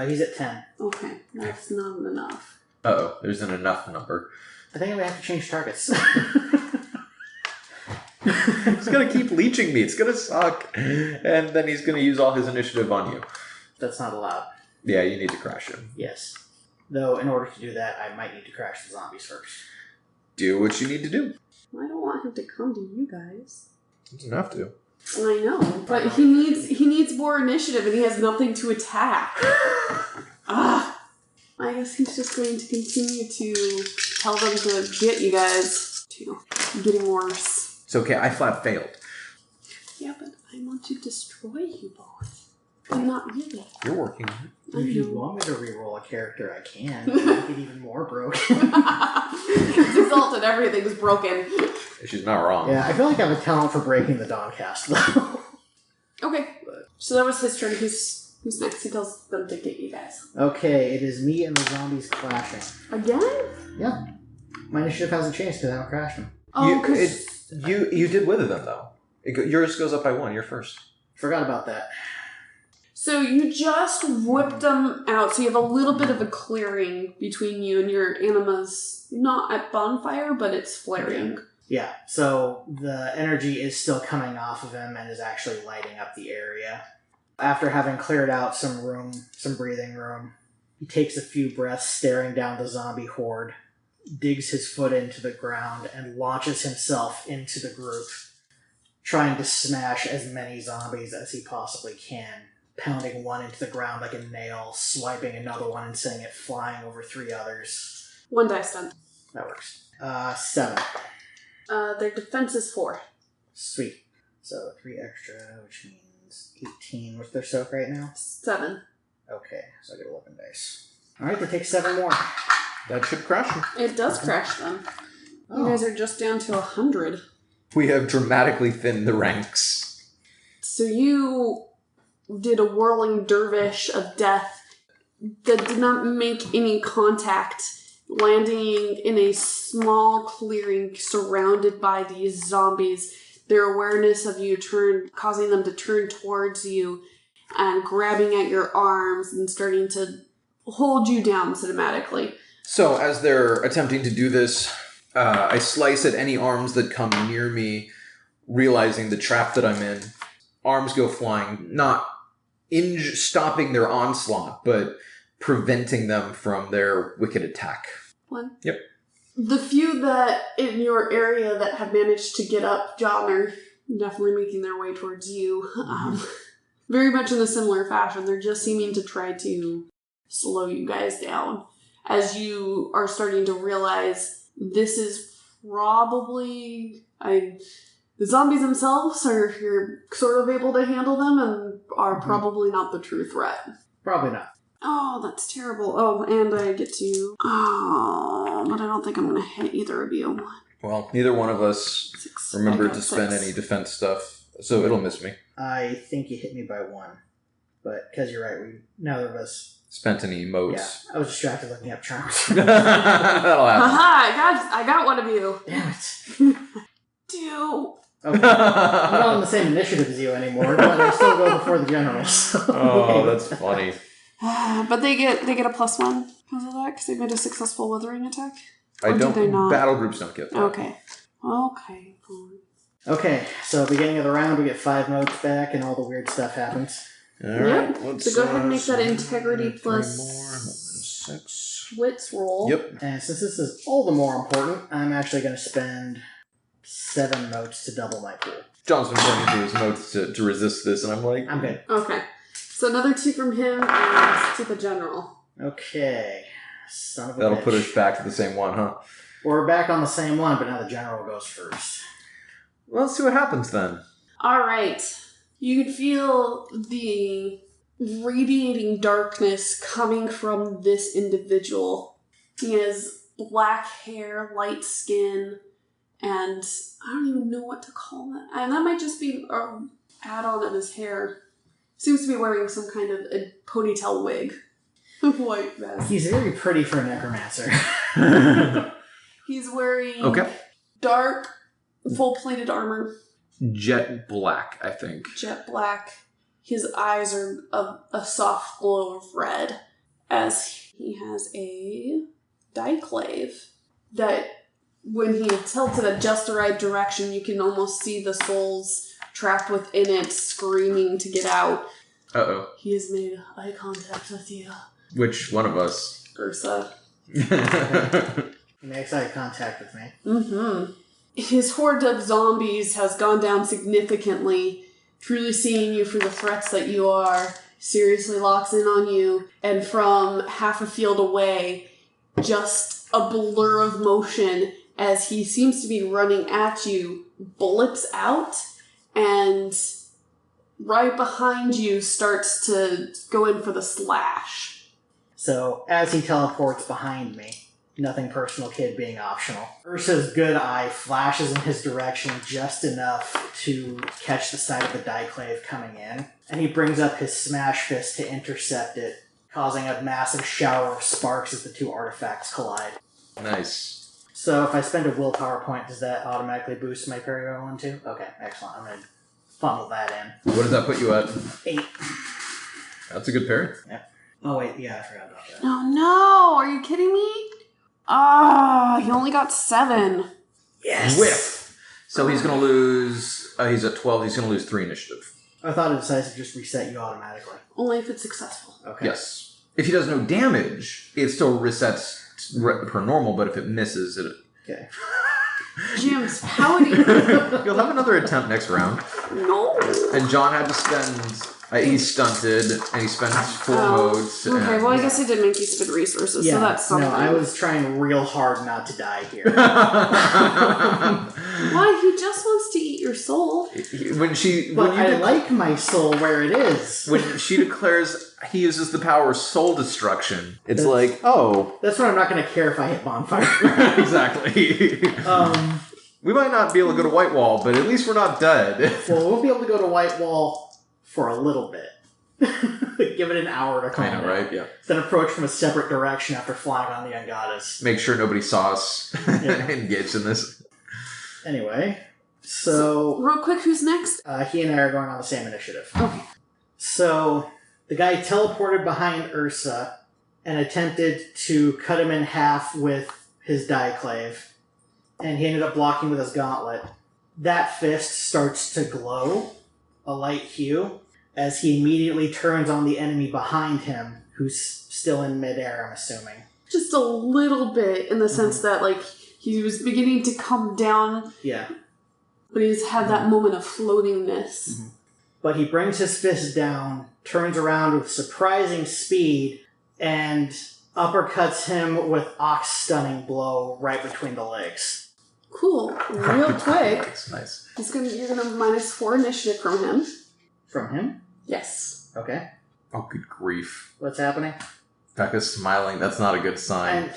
He's at 10. Okay, that's not enough. Uh-oh, there's an enough number. I think I'm going to have to change targets. He's going to keep leeching me. It's going to suck. And then he's going to use all his initiative on you. That's not allowed. Yeah, you need to crash him. Yes. Though, in order to do that, I might need to crash the zombies first. Do what you need to do. I don't want him to come to you guys. He doesn't have to. I know, but he needs more initiative, and he has nothing to attack. I guess he's just going to continue to tell them to get you guys to getting worse. It's okay, I flat failed. Yeah, but I want to destroy you both. But not really. You're working. If you want me to reroll a character, I can. Make it even more broken. It's Exalted, everything's broken. She's not wrong. Yeah, I feel like I have a talent for breaking the Dawncast, though. Okay, so that was his turn. Who's next? He tells them to get you guys. Okay, it is me and the zombies clashing. Again? Yeah. My initiative hasn't changed because I don't crash them. Oh, because... You did wither them, though. Yours goes up by 1. You're first. Forgot about that. So you just whipped them out, so you have a little bit of a clearing between you and your animas. Not at bonfire, but it's flaring. Yeah, so the energy is still coming off of him and is actually lighting up the area. After having cleared out some breathing room, he takes a few breaths staring down the zombie horde, digs his foot into the ground, and launches himself into the group, trying to smash as many zombies as he possibly can. Pounding one into the ground like a nail, swiping another one and sending it flying over 3 others. 1 die stun. That works. 7. Their defense is 4. Sweet. So 3 extra, which means 18. What's their soak right now? 7. Okay, so I get 11 dice. Alright, they take 7 more. That should crash him. It does crash them. Oh. You guys are just down to 100. We have dramatically thinned the ranks. So you did a whirling dervish of death that did not make any contact, landing in a small clearing surrounded by these zombies. Their awareness of you causing them to turn towards you and grabbing at your arms and starting to hold you down cinematically. So, as they're attempting to do this, I slice at any arms that come near me, realizing the trap that I'm in. Arms go flying, not stopping their onslaught, but preventing them from their wicked attack. 1. Yep. The few that in your area that have managed to get up, John, are definitely making their way towards you. Very much in a similar fashion. They're just seeming to try to slow you guys down as you are starting to realize this is probably... The zombies themselves you're sort of able to handle them and are probably not the true threat. Probably not. Oh, that's terrible. Oh, and I get to... Oh, but I don't think I'm going to hit either of you. Well, neither one of us 6. remembered to spend any defense stuff, so it'll miss me. I think you hit me by 1. But, because you're right, neither of us... Spent any motes. Yeah, I was distracted looking up charms. That'll happen. Haha, I got one of you. Damn it. Two. Okay. I'm not on the same initiative as you anymore, but I still go before the generals. Oh, that's funny. But they get a +1 because of that, because they made a successful withering attack? I don't... Do they not? Battle groups don't get that. Okay. Okay, so beginning of the round, we get 5 modes back, and all the weird stuff happens. Yep. So go ahead and make that integrity plus 6. wits roll. Yep. And since this is all the more important, I'm actually going to spend 7 motes to double my pool. John's been burning through his notes to resist this, and I'm like... I'm good. Okay. So another 2 from him and to the general. Okay. Son of a That'll bitch. put us back to the same one, huh? We're back on the same one, but now the general goes first. Well, let's see what happens then. All right. You can feel the radiating darkness coming from this individual. He has black hair, light skin, and I don't even know what to call that. And that might just be an add-on of his hair. Seems to be wearing some kind of a ponytail wig. White vest. He's very pretty for a necromancer. He's wearing Okay. dark, full-plated armor. Jet black, I think. Jet black. His eyes are a soft glow of red as he has a diclave that when he tilted at just the right direction, you can almost see the souls trapped within it screaming to get out. Uh-oh. He has made eye contact with you, Which one of us? Ursa. He makes eye contact with me. Mm-hmm. His horde of zombies has gone down significantly, truly seeing you for the threats that you are, seriously locks in on you, and from half a field away, just a blur of motion as he seems to be running at you, blips out, and right behind you starts to go in for the slash. So, as he teleports behind me, nothing personal, kid being optional, Ursa's good eye flashes in his direction just enough to catch the side of the diclave coming in, and he brings up his smash fist to intercept it, causing a massive shower of sparks as the 2 artifacts collide. Nice. So if I spend a willpower point, does that automatically boost my parry roll 1 too? Okay, excellent. I'm going to funnel that in. What does that put you at? 8. That's a good parry. Yep. Oh wait, yeah, I forgot about that. Oh no, are you kidding me? Ah, he only got 7. Yes! Whiff! So he's going to lose... he's at 12. He's going to lose 3 initiative. I thought it decided to just reset you automatically. Only if it's successful. Okay. Yes. If he does no damage, it still resets per normal, but if it misses, it... Okay. James, how would you... You'll have another attempt next round. No. And John had to spend... he's stunted, and he spends 4 modes. Okay, and, well, I guess I did make you spend resources, Yeah, so that's something. no, I was trying real hard not to die here. Why? He just wants to eat your soul. I like my soul where it is. When she declares he uses the power of soul destruction, it's like, oh. That's when I'm not going to care if I hit bonfire. Exactly. We might not be able to go to White Wall, but at least we're not dead. Well, we'll be able to go to White Wall for a little bit. Give it an hour to calm down. Right? Yeah. Then approach from a separate direction after flying on the Ungoddess. Make sure nobody saw us engaged in this. Anyway, so Real quick, who's next? he and I are going on the same initiative. Okay. So the guy teleported behind Ursa and attempted to cut him in half with his diclave, and he ended up blocking with his gauntlet. That fist starts to glow a light hue as he immediately turns on the enemy behind him, who's still in midair, I'm assuming. Just a little bit, in the sense that, like, he was beginning to come down, Yeah. but he's had that moment of floatingness. But he brings his fist down, turns around with surprising speed, and uppercuts him with Ox Stunning Blow right between the legs. Cool. Real quick. Nice. You're gonna -4 initiative from him. From him? Yes. Okay. Oh, good grief. What's happening? Becca's smiling. That's not a good sign.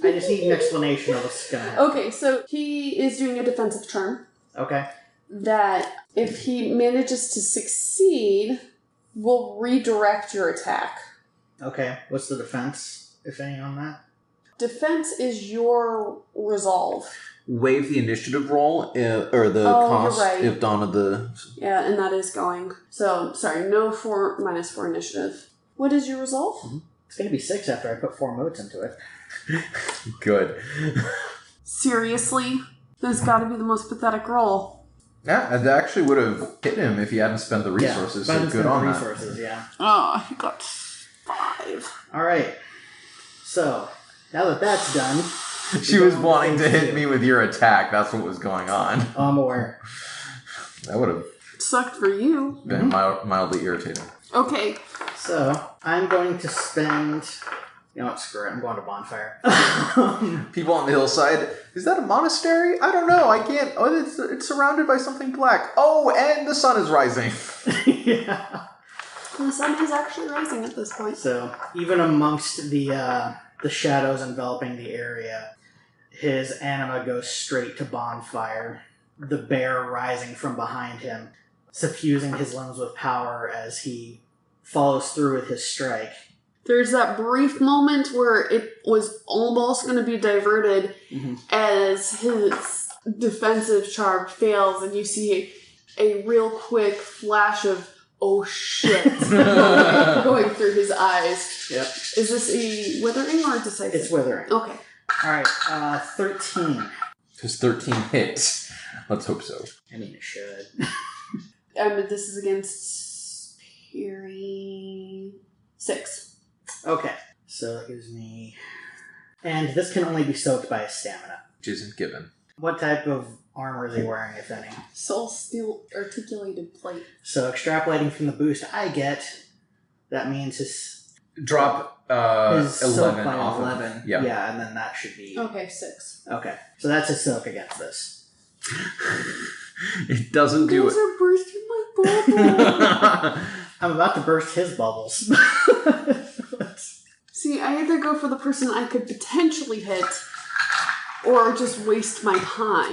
I just need an explanation of what's going to happen. Okay, so he is doing a defensive turn Okay. that, if he manages to succeed, will redirect your attack. Okay. What's the defense, if any, on that? Defense is your resolve. Waive the initiative roll, or the cost, you're right. if Dawn of the... Yeah, and that is going. So, sorry, no -4 initiative. What is your resolve? It's going to be 6 after I put 4 modes into it. Good. Seriously? That's gotta be the most pathetic roll. Yeah, it actually would have hit him if he hadn't spent the resources. Yeah, so good on that. resources, yeah. Oh, he got 5. All right. So, now that that's done... She was wanting to hit me with your attack. That's what was going on. Oh, I'm aware. That would have sucked for you. Been mildly irritating. Okay. So, I'm going to spend... You know what, screw it, I'm going to bonfire. People on the hillside, is that a monastery? I don't know, I can't... Oh, it's surrounded by something black. Oh, and the sun is rising. Yeah. The sun is actually rising at this point. So, even amongst the shadows enveloping the area, his anima goes straight to bonfire, the bear rising from behind him, suffusing his limbs with power as he follows through with his strike. There's that brief moment where it was almost going to be diverted as his defensive charge fails, and you see a real quick flash of, oh shit, going through his eyes. Yep. Is this a withering or a decisive? It's withering. Okay. Alright, 13. Does 13 hit? Let's hope so. I mean, it should. This is against Piri 6. Okay, so that gives me... And this can only be soaked by his stamina. Which isn't given. What type of armor is he wearing, if any? Soul Steel Articulated Plate. So extrapolating from the boost I get, that means his... Drop his 11 by off 11. Of, yeah. Yeah, and then that should be... Okay, 6. Okay, so that's his silk against this. It doesn't do it. You guys are bursting my bubble. I'm about to burst his bubbles. See, I either go for the person I could potentially hit, or just waste my time.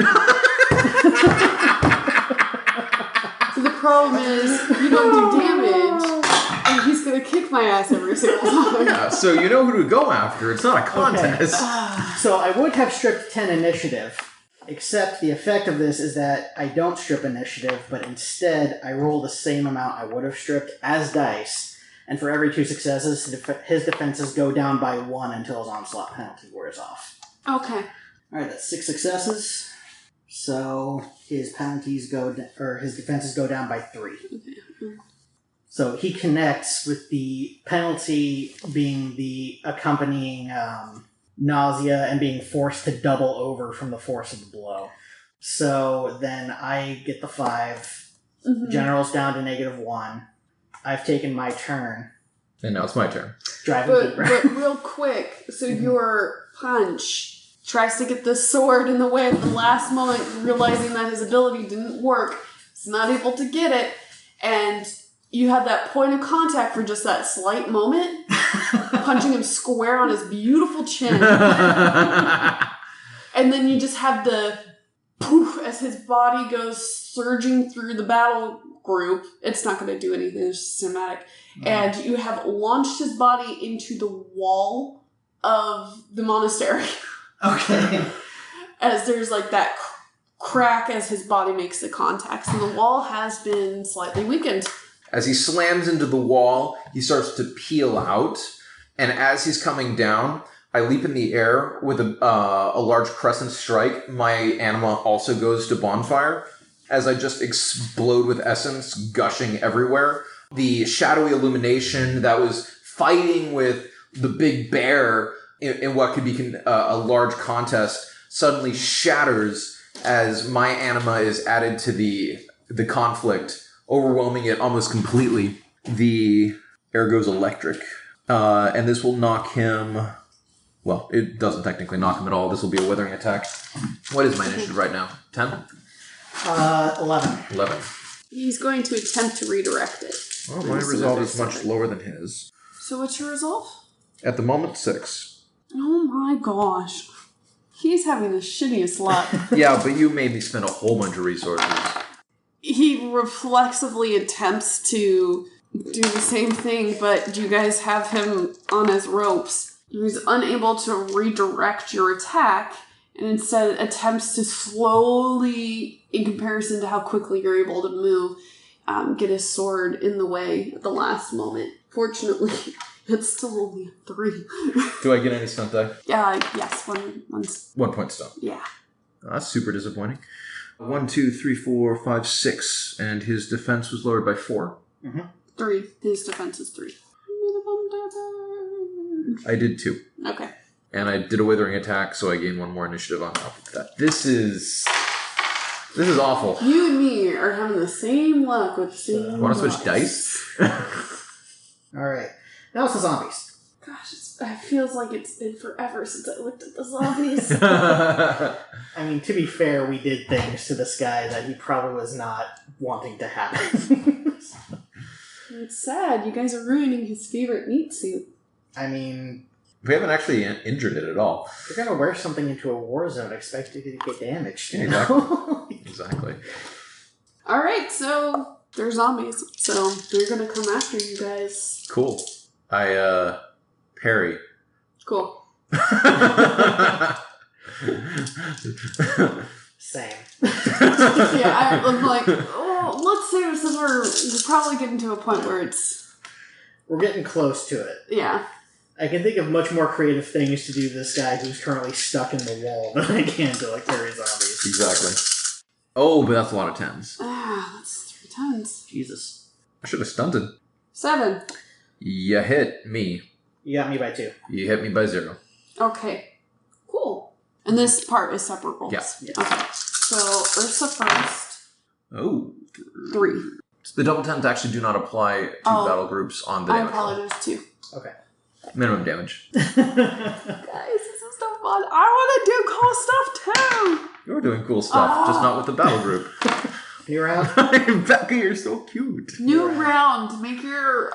So the problem is, you don't do damage, and he's gonna kick my ass every single time. Yeah, so you know who to go after. It's not a contest. Okay. So I would have stripped 10 initiative, except the effect of this is that I don't strip initiative, but instead I roll the same amount I would have stripped as dice. And for every 2 successes, his defenses go down by 1 until his onslaught penalty wears off. Okay. Alright, that's 6 successes. So his penalties his defenses go down by 3. Okay. So he connects with the penalty being the accompanying nausea and being forced to double over from the force of the blow. So then I get the 5. The general's down to -1. I've taken my turn. And now it's my turn. But real quick, so your punch tries to get the sword in the way at the last moment, realizing that his ability didn't work. He's not able to get it, and you had that point of contact for just that slight moment, punching him square on his beautiful chin. And then you just have the poof as his body goes surging through the battle group. It's not going to do anything, it's just cinematic. And you have launched his body into the wall of the monastery. Okay. As there's like that crack as his body makes the contacts, and the wall has been slightly weakened. As he slams into the wall, he starts to peel out, and as he's coming down, I leap in the air with a large crescent strike. My anima also goes to bonfire, as I just explode with essence, gushing everywhere. The shadowy illumination that was fighting with the big bear in what could be a large contest suddenly shatters as my anima is added to the conflict, overwhelming it almost completely. The air goes electric, and this will knock him... Well, it doesn't technically knock him at all. This will be a withering attack. What is my initiative right now? 10? 11. 11. He's going to attempt to redirect it. Well, my resolve is much lower than his. So what's your resolve? At the moment, 6. Oh my gosh. He's having the shittiest luck. Yeah, but you made me spend a whole bunch of resources. He reflexively attempts to do the same thing, but you guys have him on his ropes. He's unable to redirect your attack, and instead attempts to slowly, in comparison to how quickly you're able to move, get his sword in the way at the last moment. Fortunately, it's still only a 3. Do I get any stunt die? Yes, one. 1 point stunt. Yeah. Oh, that's super disappointing. 1, 2, 3, 4, 5, 6, and his defense was lowered by 4. 3. His defense is 3. I did 2. Okay. And I did a withering attack, so I gained 1 more initiative on top of that. This is awful. You and me are having the same luck with the same Want to switch dice? Alright. Now it's the zombies. Gosh, it feels like it's been forever since I looked at the zombies. I mean, to be fair, we did things to this guy that he probably was not wanting to happen. It's sad. You guys are ruining his favorite meat suit. I mean... We haven't actually injured it at all. You're going to wear something into a war zone expecting it to get damaged. Yeah, exactly. Exactly. Alright, so they're zombies. So they're going to come after you guys. Cool. I, parry. Cool. Same. Yeah, I'm like, oh, let's say since we're probably getting to a point where it's... We're getting close to it. Yeah. I can think of much more creative things to do to this guy who's currently stuck in the wall than I can to, like, parry zombies. Exactly. Oh, but that's a lot of 10s. That's 3 tons. Jesus. I should have stunted. 7. You hit me. You got me by 2. You hit me by 0. Okay. Cool. And this part is separate rolls. Yeah. Okay. So Ursa first. Oh. 3. So the double 10s actually do not apply to battle groups on the I damage roll. apologize too. Okay. Minimum damage. Guys, this is so fun. I want to do cool stuff too. You're doing cool stuff, just not with the battle group. New round? Becca, you're so cute. New round. Make your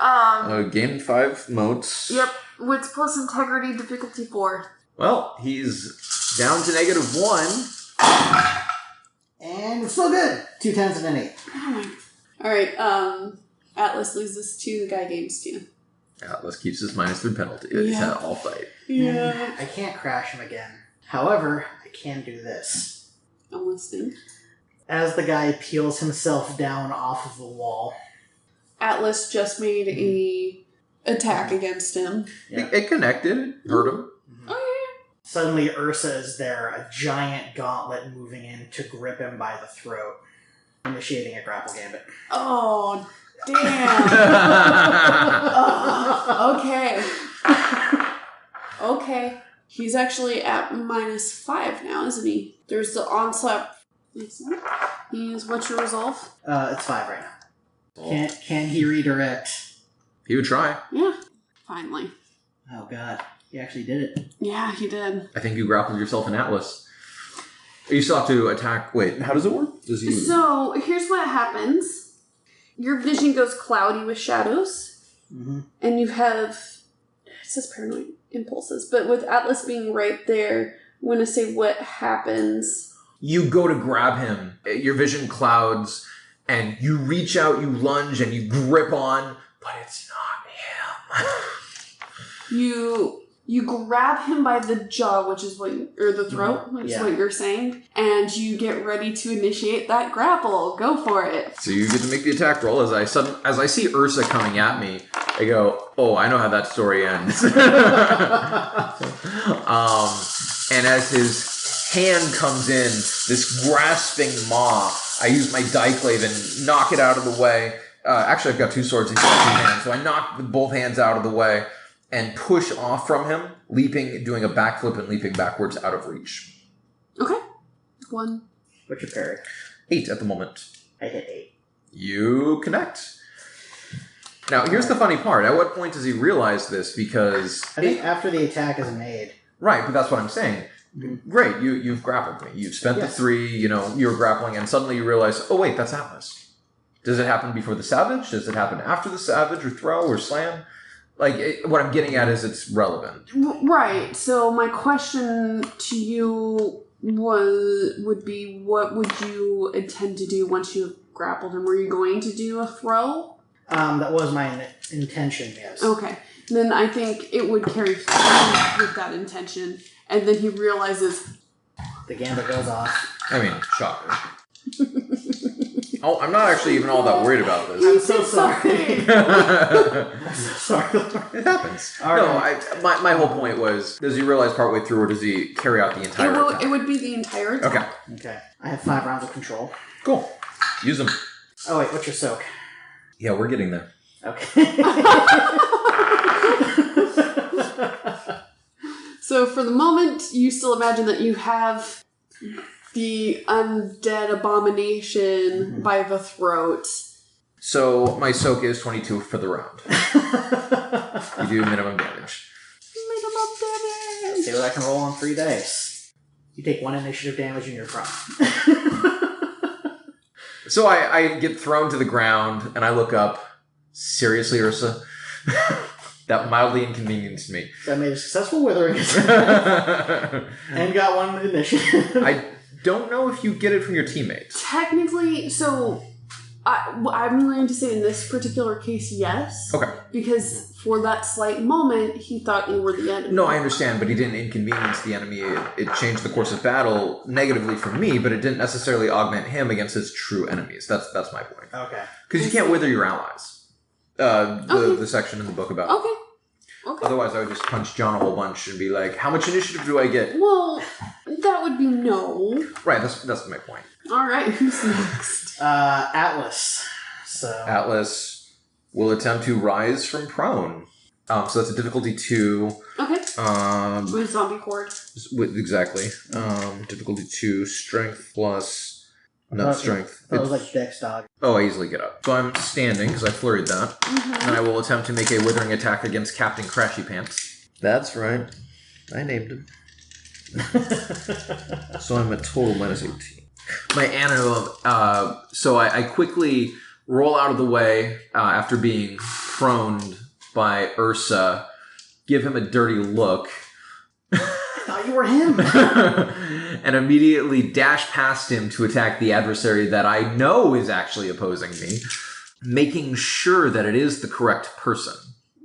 Gain 5 motes. Yep. Wits plus integrity, difficulty 4. Well, he's down to -1. And it's still good. 2 10s and an 8. Alright, Atlas loses 2, the guy gains 2. Atlas keeps his -3 penalty. He's had all fight. Yeah. I can't crash him again. However, I can do this. I'm listening. As the guy peels himself down off of the wall. Atlas just made a attack against him. Yeah. It connected. Hurt him. Oh, Suddenly Ursa is there, a giant gauntlet moving in to grip him by the throat, initiating a grapple gambit. yeah. Oh, damn. Okay. Okay. He's actually at -5 now, isn't he? There's the onslaught. What's your resolve? It's 5 right now. Can he redirect? He would try. Yeah. Finally. Oh god, he actually did it. Yeah, he did. I think you grappled yourself in Atlas. You still have to attack. Wait, how does it work? Does he? So, here's what happens. Your vision goes cloudy with shadows. Mm-hmm. And you have... It says paranoid impulses. But with Atlas being right there, I'm going to say what happens... You go to grab him. Your vision clouds, and you reach out, you lunge, and you grip on, but it's not him. You grab him by the jaw, which is what, or the throat, which is what you're saying, and you get ready to initiate that grapple. Go for it. So you get to make the attack roll. As I see Ursa coming at me, I go, "Oh, I know how that story ends." And as his hand comes in, this grasping maw, I use my Daiklave and knock it out of the way. Actually, I've got 2 swords and 2 hands, so I knock both hands out of the way and push off from him, doing a backflip and leaping backwards out of reach. Okay. 1. What's your parry? 8 at the moment. I hit 8. You connect. Now, here's the funny part. At what point does he realize this? Because... I think after the attack is made. Right, but that's what I'm saying. Great, you've grappled me. You've spent the 3, you're grappling, and suddenly you realize, oh wait, that's Atlas. Does it happen before the savage? Does it happen after the savage, or throw, or slam? What I'm getting at is it's relevant. Right. So my question to you would be, what would you intend to do once you have grappled him? Were you going to do a throw? That was my intention, yes. Okay. Then I think it would carry through with that intention. And then he realizes... The gambit goes off. I mean, shocker. Oh, I'm not actually even all that worried about this. I'm so sorry. I'm so sorry. It happens. All no, right. my whole point was, does he realize partway through, or does he carry out the entire attack? It would be the entire attack. Okay. I have 5 rounds of control. Cool. Use them. Oh, wait, what's your soak? Yeah, we're getting there. Okay. So for the moment, you still imagine that you have the undead abomination by the throat. So my soak is 22 for the round. You do minimum damage. Minimum damage! See what I can roll on 3 dice. You take 1 initiative damage and you're prone. So I get thrown to the ground, and I look up. Seriously, Ursa? That mildly inconvenienced me. So I made a successful withering attack. And got 1 initiative. I don't know if you get it from your teammates. Technically, so I'm going to say in this particular case, yes. Okay. Because for that slight moment, he thought you were the enemy. No, I understand, but he didn't inconvenience the enemy. It changed the course of battle negatively for me, but it didn't necessarily augment him against his true enemies. That's my point. Okay. Because you can't wither your allies. The section in the book about it. Okay. Otherwise, I would just punch John a whole bunch and be like, how much initiative do I get? Well, that would be no. Right, that's my point. Alright, who's next? Atlas. So Atlas will attempt to rise from prone. So that's a difficulty 2. Okay. With zombie horde. Exactly. Difficulty 2, strength plus... Not strength. That was like Dex dog. Oh, I easily get up. So I'm standing, because I flurried that. Mm-hmm. And I will attempt to make a withering attack against Captain Crashy Pants. That's right. I named him. So I'm at total minus 18. My animal... so I quickly roll out of the way after being proned by Ursa, give him a dirty look... I thought you were him. And immediately dash past him to attack the adversary that I know is actually opposing me, making sure that it is the correct person.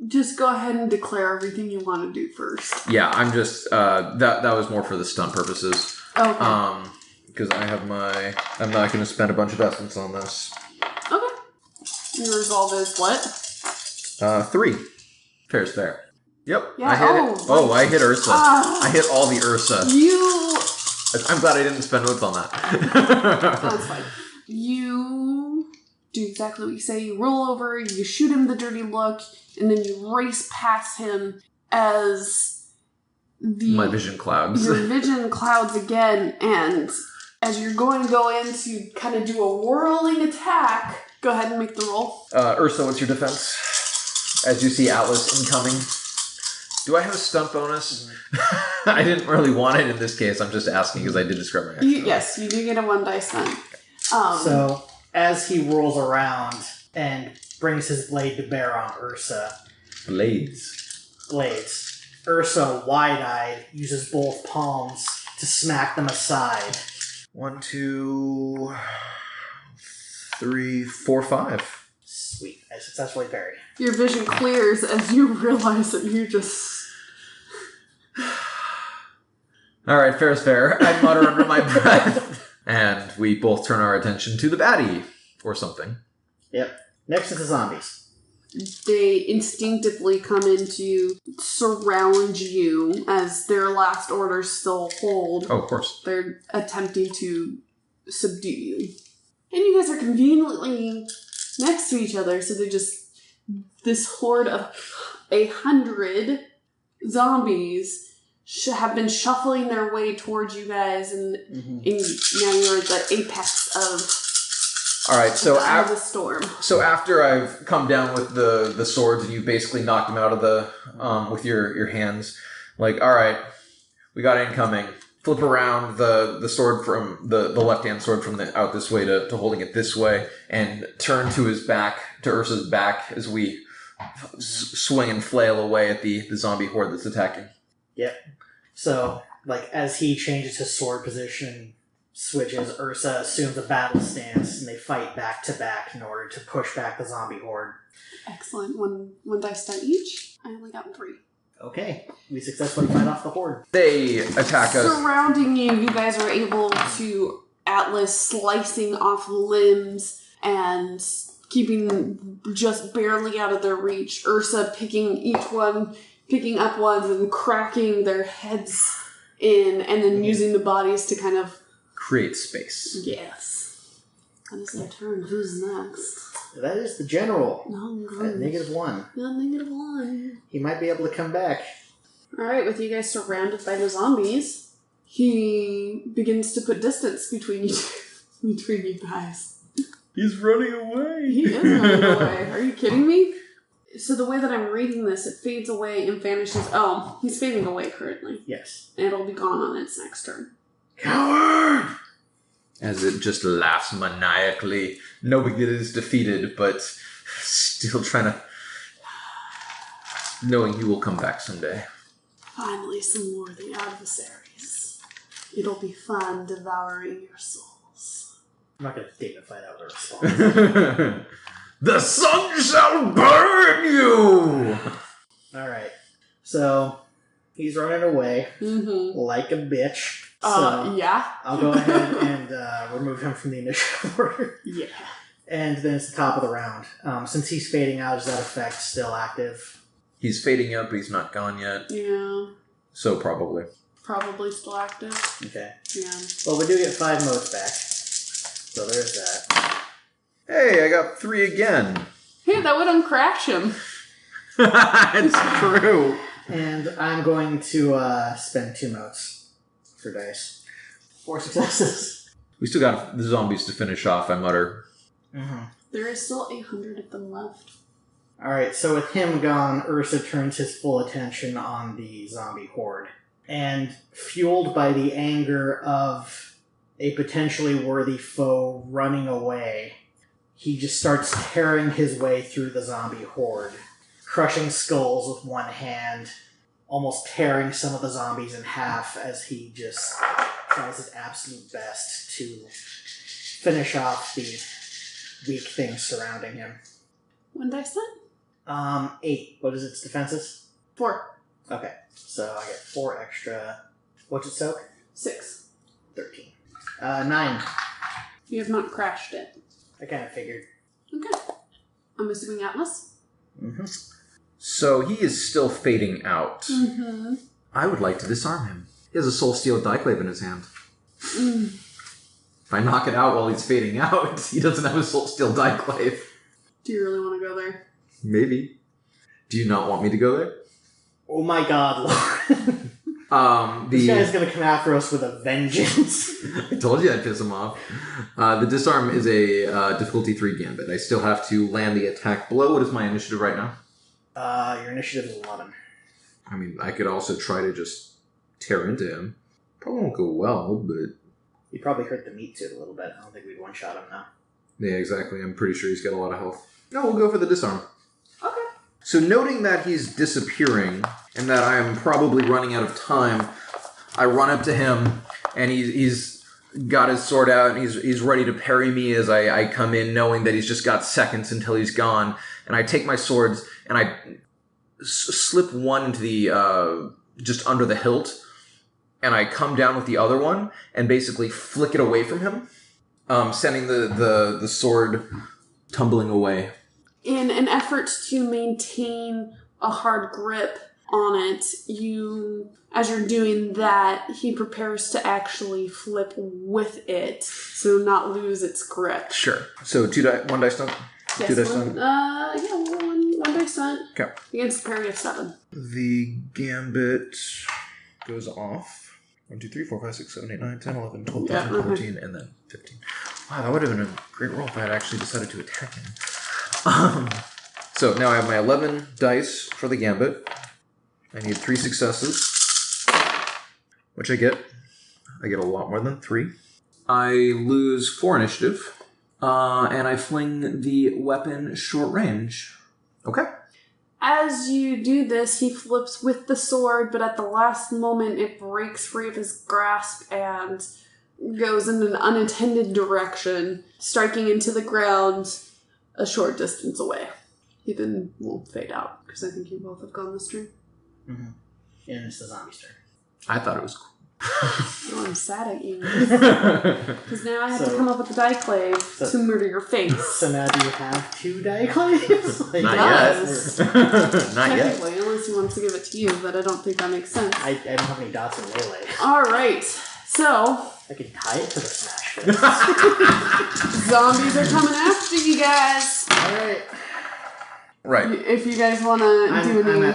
Just go ahead and declare everything you want to do first. Yeah, I'm just, that was more for the stunt purposes. Okay. Because I have I'm not going to spend a bunch of essence on this. Okay. Your resolve is what? 3. Fair is fair. Yep. Yeah. I hit it. Oh, I hit Ursa. I hit all the Ursa. I'm glad I didn't spend notes on that. That's fine. You do exactly what you say. You roll over, you shoot him the dirty look, and then you race past him as my vision clouds. Your vision clouds again, and as you're going to go in to kind of do a whirling attack, go ahead and make the roll. Ursa, what's your defense? As you see Atlas incoming. Do I have a stunt bonus? I didn't really want it in this case. I'm just asking because I did describe my action. Yes, you do get a 1 dice stunt. So, as he rolls around and brings his blade to bear on Ursa... Blades. Ursa, wide-eyed, uses both palms to smack them aside. 1, 2, 3, 4, 5. Sweet. I successfully parry. Your vision clears as you realize that you just... Alright, fair is fair. I mutter under my breath. And we both turn our attention to the baddie. Or something. Yep. Next is the zombies. They instinctively come in to surround you as their last orders still hold. Oh, of course. They're attempting to subdue you. And you guys are conveniently next to each other, so they're just... This horde of 100 zombies have been shuffling their way towards you guys, and, and now you're at the apex of All right, so the storm. So after I've come down with the swords and you basically knocked them out of the with your hands, like, all right, we got incoming. Flip around the sword from the left hand sword from out this way to holding it this way, and turn to his back, to Ursa's back, as we swing and flail away at the zombie horde that's attacking. Yep. So, like, as he changes his sword position, switches, Ursa assumes a battle stance, and they fight back to back in order to push back the zombie horde. Excellent. One dice die each. I only got 3. Okay. We successfully fight off the horde. They attack us. Surrounding you, you guys are able to Atlas slicing off limbs and keeping just barely out of their reach. Ursa picking up ones and cracking their heads in, and then using the bodies to kind of create space. Yes. That is their turn. Who's next? That is the general. No, at -1. Not -1. He might be able to come back. Alright, with you guys surrounded by the zombies, he begins to put distance between you guys. He's running away. He is running away. Are you kidding me? So the way that I'm reading this, it fades away and vanishes. Oh, he's fading away currently. Yes. And it'll be gone on its next turn. Coward! As it just laughs maniacally, knowing that it is defeated, but still trying to... knowing he will come back someday. Finally, some worthy adversaries. It'll be fun devouring your souls. I'm not going to dignify that with a response. The sun shall burn you! Alright. So, he's running away like a bitch. So yeah. I'll go ahead and remove him from the initiative order. Yeah. And then it's the top of the round. Since he's fading out, is that effect still active? He's fading out, but he's not gone yet. Yeah. So probably. Probably still active. Okay. Yeah. Well, we do get 5 modes back. So there's that. Hey, I got 3 again. Hey, that would uncrash him. It's true. And I'm going to spend 2 modes for dice. 4 successes. We still got the zombies to finish off, I mutter. Mm-hmm. There is still 800 of them left. Alright, so with him gone, Ursa turns his full attention on the zombie horde. And fueled by the anger of a potentially worthy foe running away, he just starts tearing his way through the zombie horde, crushing skulls with one hand, almost tearing some of the zombies in half as he just tries his absolute best to finish off the weak things surrounding him. 1 dice then? 8. What is its defenses? 4. Okay, so I get 4 extra. What's it soak? 6. 13. 9. You have not crashed it. I kind of figured. Okay. I'm assuming Atlas? Mm-hmm. So he is still fading out. Mm-hmm. I would like to disarm him. He has a soul steel diclave in his hand. If I knock it out while he's fading out, he doesn't have a soul steel diclave. Do you really want to go there? Maybe. Do you not want me to go there? Oh my god, Lord. This guy's gonna come after us with a vengeance. I told you I'd piss him off. The disarm is a difficulty 3 gambit. I still have to land the attack blow. What is my initiative right now? Your initiative is 11. I mean, I could also try to just tear into him. Probably won't go well, but... You probably hurt the meat suit a little bit. I don't think we'd one-shot him now. Yeah, exactly. I'm pretty sure he's got a lot of health. No, we'll go for the disarm. Okay. So noting that he's disappearing, and that I am probably running out of time, I run up to him, and he's got his sword out, and he's ready to parry me as I come in, knowing that he's just got seconds until he's gone. And I take my swords, and I slip one into the, just under the hilt, and I come down with the other one, and basically flick it away from him, sending the sword tumbling away. In an effort to maintain a hard grip on it, as you're doing that, he prepares to actually flip with it, so not lose its grip. Sure. So 1 dice stunt? Yes, 2 dice stunt? one dice stunt. Okay. Against a parry of 7. The gambit goes off. 1, 2, 3, 4, 5, 6, 7, 8, 9, 10, 11, 12, 13, 14, and then 15. Wow, that would have been a great roll if I had actually decided to attack him. So now I have my 11 dice for the gambit. I need 3 successes, which I get. I get a lot more than 3. I lose 4 initiative, and I fling the weapon short range. Okay. As you do this, he flips with the sword, but at the last moment it breaks free of his grasp and goes in an unintended direction, striking into the ground a short distance away. He then will fade out, because I think you both have gone this turn. Mm-hmm. And it's the zombie's turn. I thought it was cool. Oh, I'm sad at you. Because now I have to come up with a Dieclave to murder your face. So now do you have 2 Dieclaves? Not yet. Not yet. Technically, unless he wants to give it to you, but I don't think that makes sense. I don't have any dots in melee. Alright, so... I could tie it to the smash fist. Zombies are coming after you guys. Alright. Right. If you guys want to do any...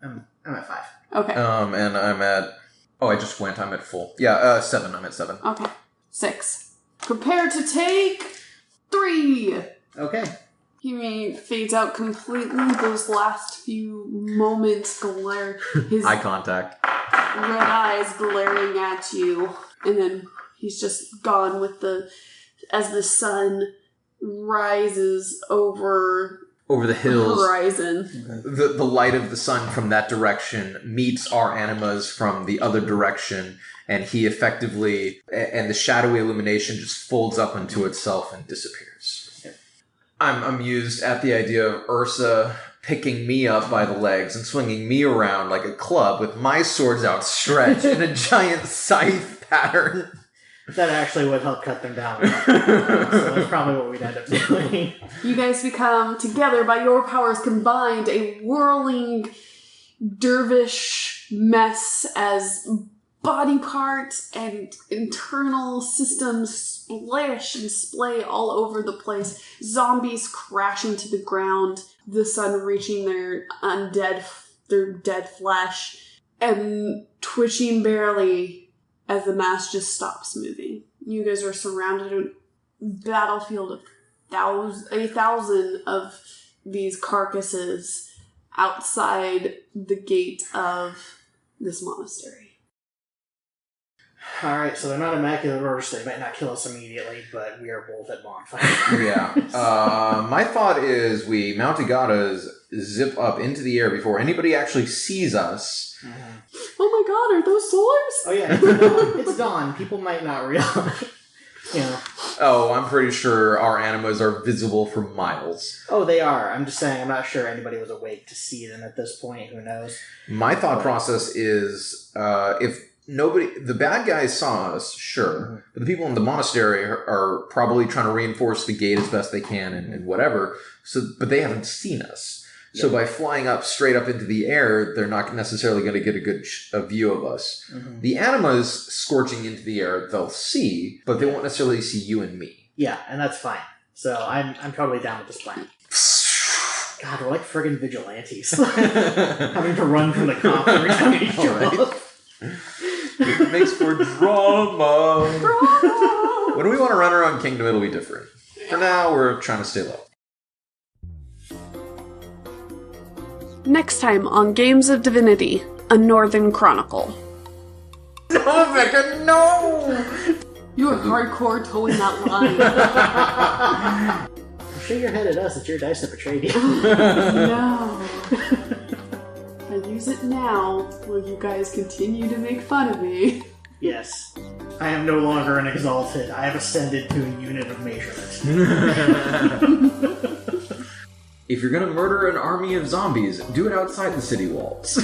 I'm at 5. Okay. And I'm at... Oh, I just went. I'm at full. Yeah, 7. I'm at 7. Okay. 6. Prepare to take 3. Okay. He fades out completely. Those last few moments glare. His Eye contact. red eyes glaring at you. And then he's just gone with as the sun rises over the hills. Horizon. The light of the sun from that direction meets our animas from the other direction, and he effectively, and the shadowy illumination just folds up into itself and disappears. Yep. I'm amused at the idea of Ursa picking me up by the legs and swinging me around like a club with my swords outstretched in a giant scythe pattern. That actually would help cut them down. So that's probably what we'd end up doing. You guys become, together by your powers combined, a whirling dervish mess as body parts and internal systems splash and splay all over the place. Zombies crashing to the ground, the sun reaching their dead flesh, and twitching barely as the mass just stops moving. You guys are surrounded in a battlefield of 1,000 of these carcasses outside the gate of this monastery. Alright, so they're not immaculate murder, so they might not kill us immediately, but we are both at bonfire. Yeah. My thought is we Mountigatas zip up into the air before anybody actually sees us. Mm-hmm. Oh my god, are those swords? Oh yeah, it's dawn. People might not realize. Oh, I'm pretty sure our animas are visible for miles. Oh, they are. I'm just saying, I'm not sure anybody was awake to see them at this point. Who knows? My thought process is, if the bad guys saw us, sure, but the people in the monastery are probably trying to reinforce the gate as best they can and whatever, but they haven't seen us. So by flying up straight up into the air, they're not necessarily going to get a good view of us. Mm-hmm. The animas scorching into the air, they'll see, but they won't necessarily see you and me. Yeah, and that's fine. So I'm totally down with this plan. God, we're like friggin' vigilantes. Having to run from the cops every time we show up. It makes for drama. When we want to run around Kingdom, it'll be different. For now, we're trying to stay low. Next time on Games of Divinity, a Northern Chronicle. No, Becca, no! You are hardcore towing that line. Shake your head at us, it's your dice that betrayed you. No. I use it now, while you guys continue to make fun of me. Yes. I am no longer an Exalted. I have ascended to a unit of measurement. If you're gonna murder an army of zombies, do it outside the city walls.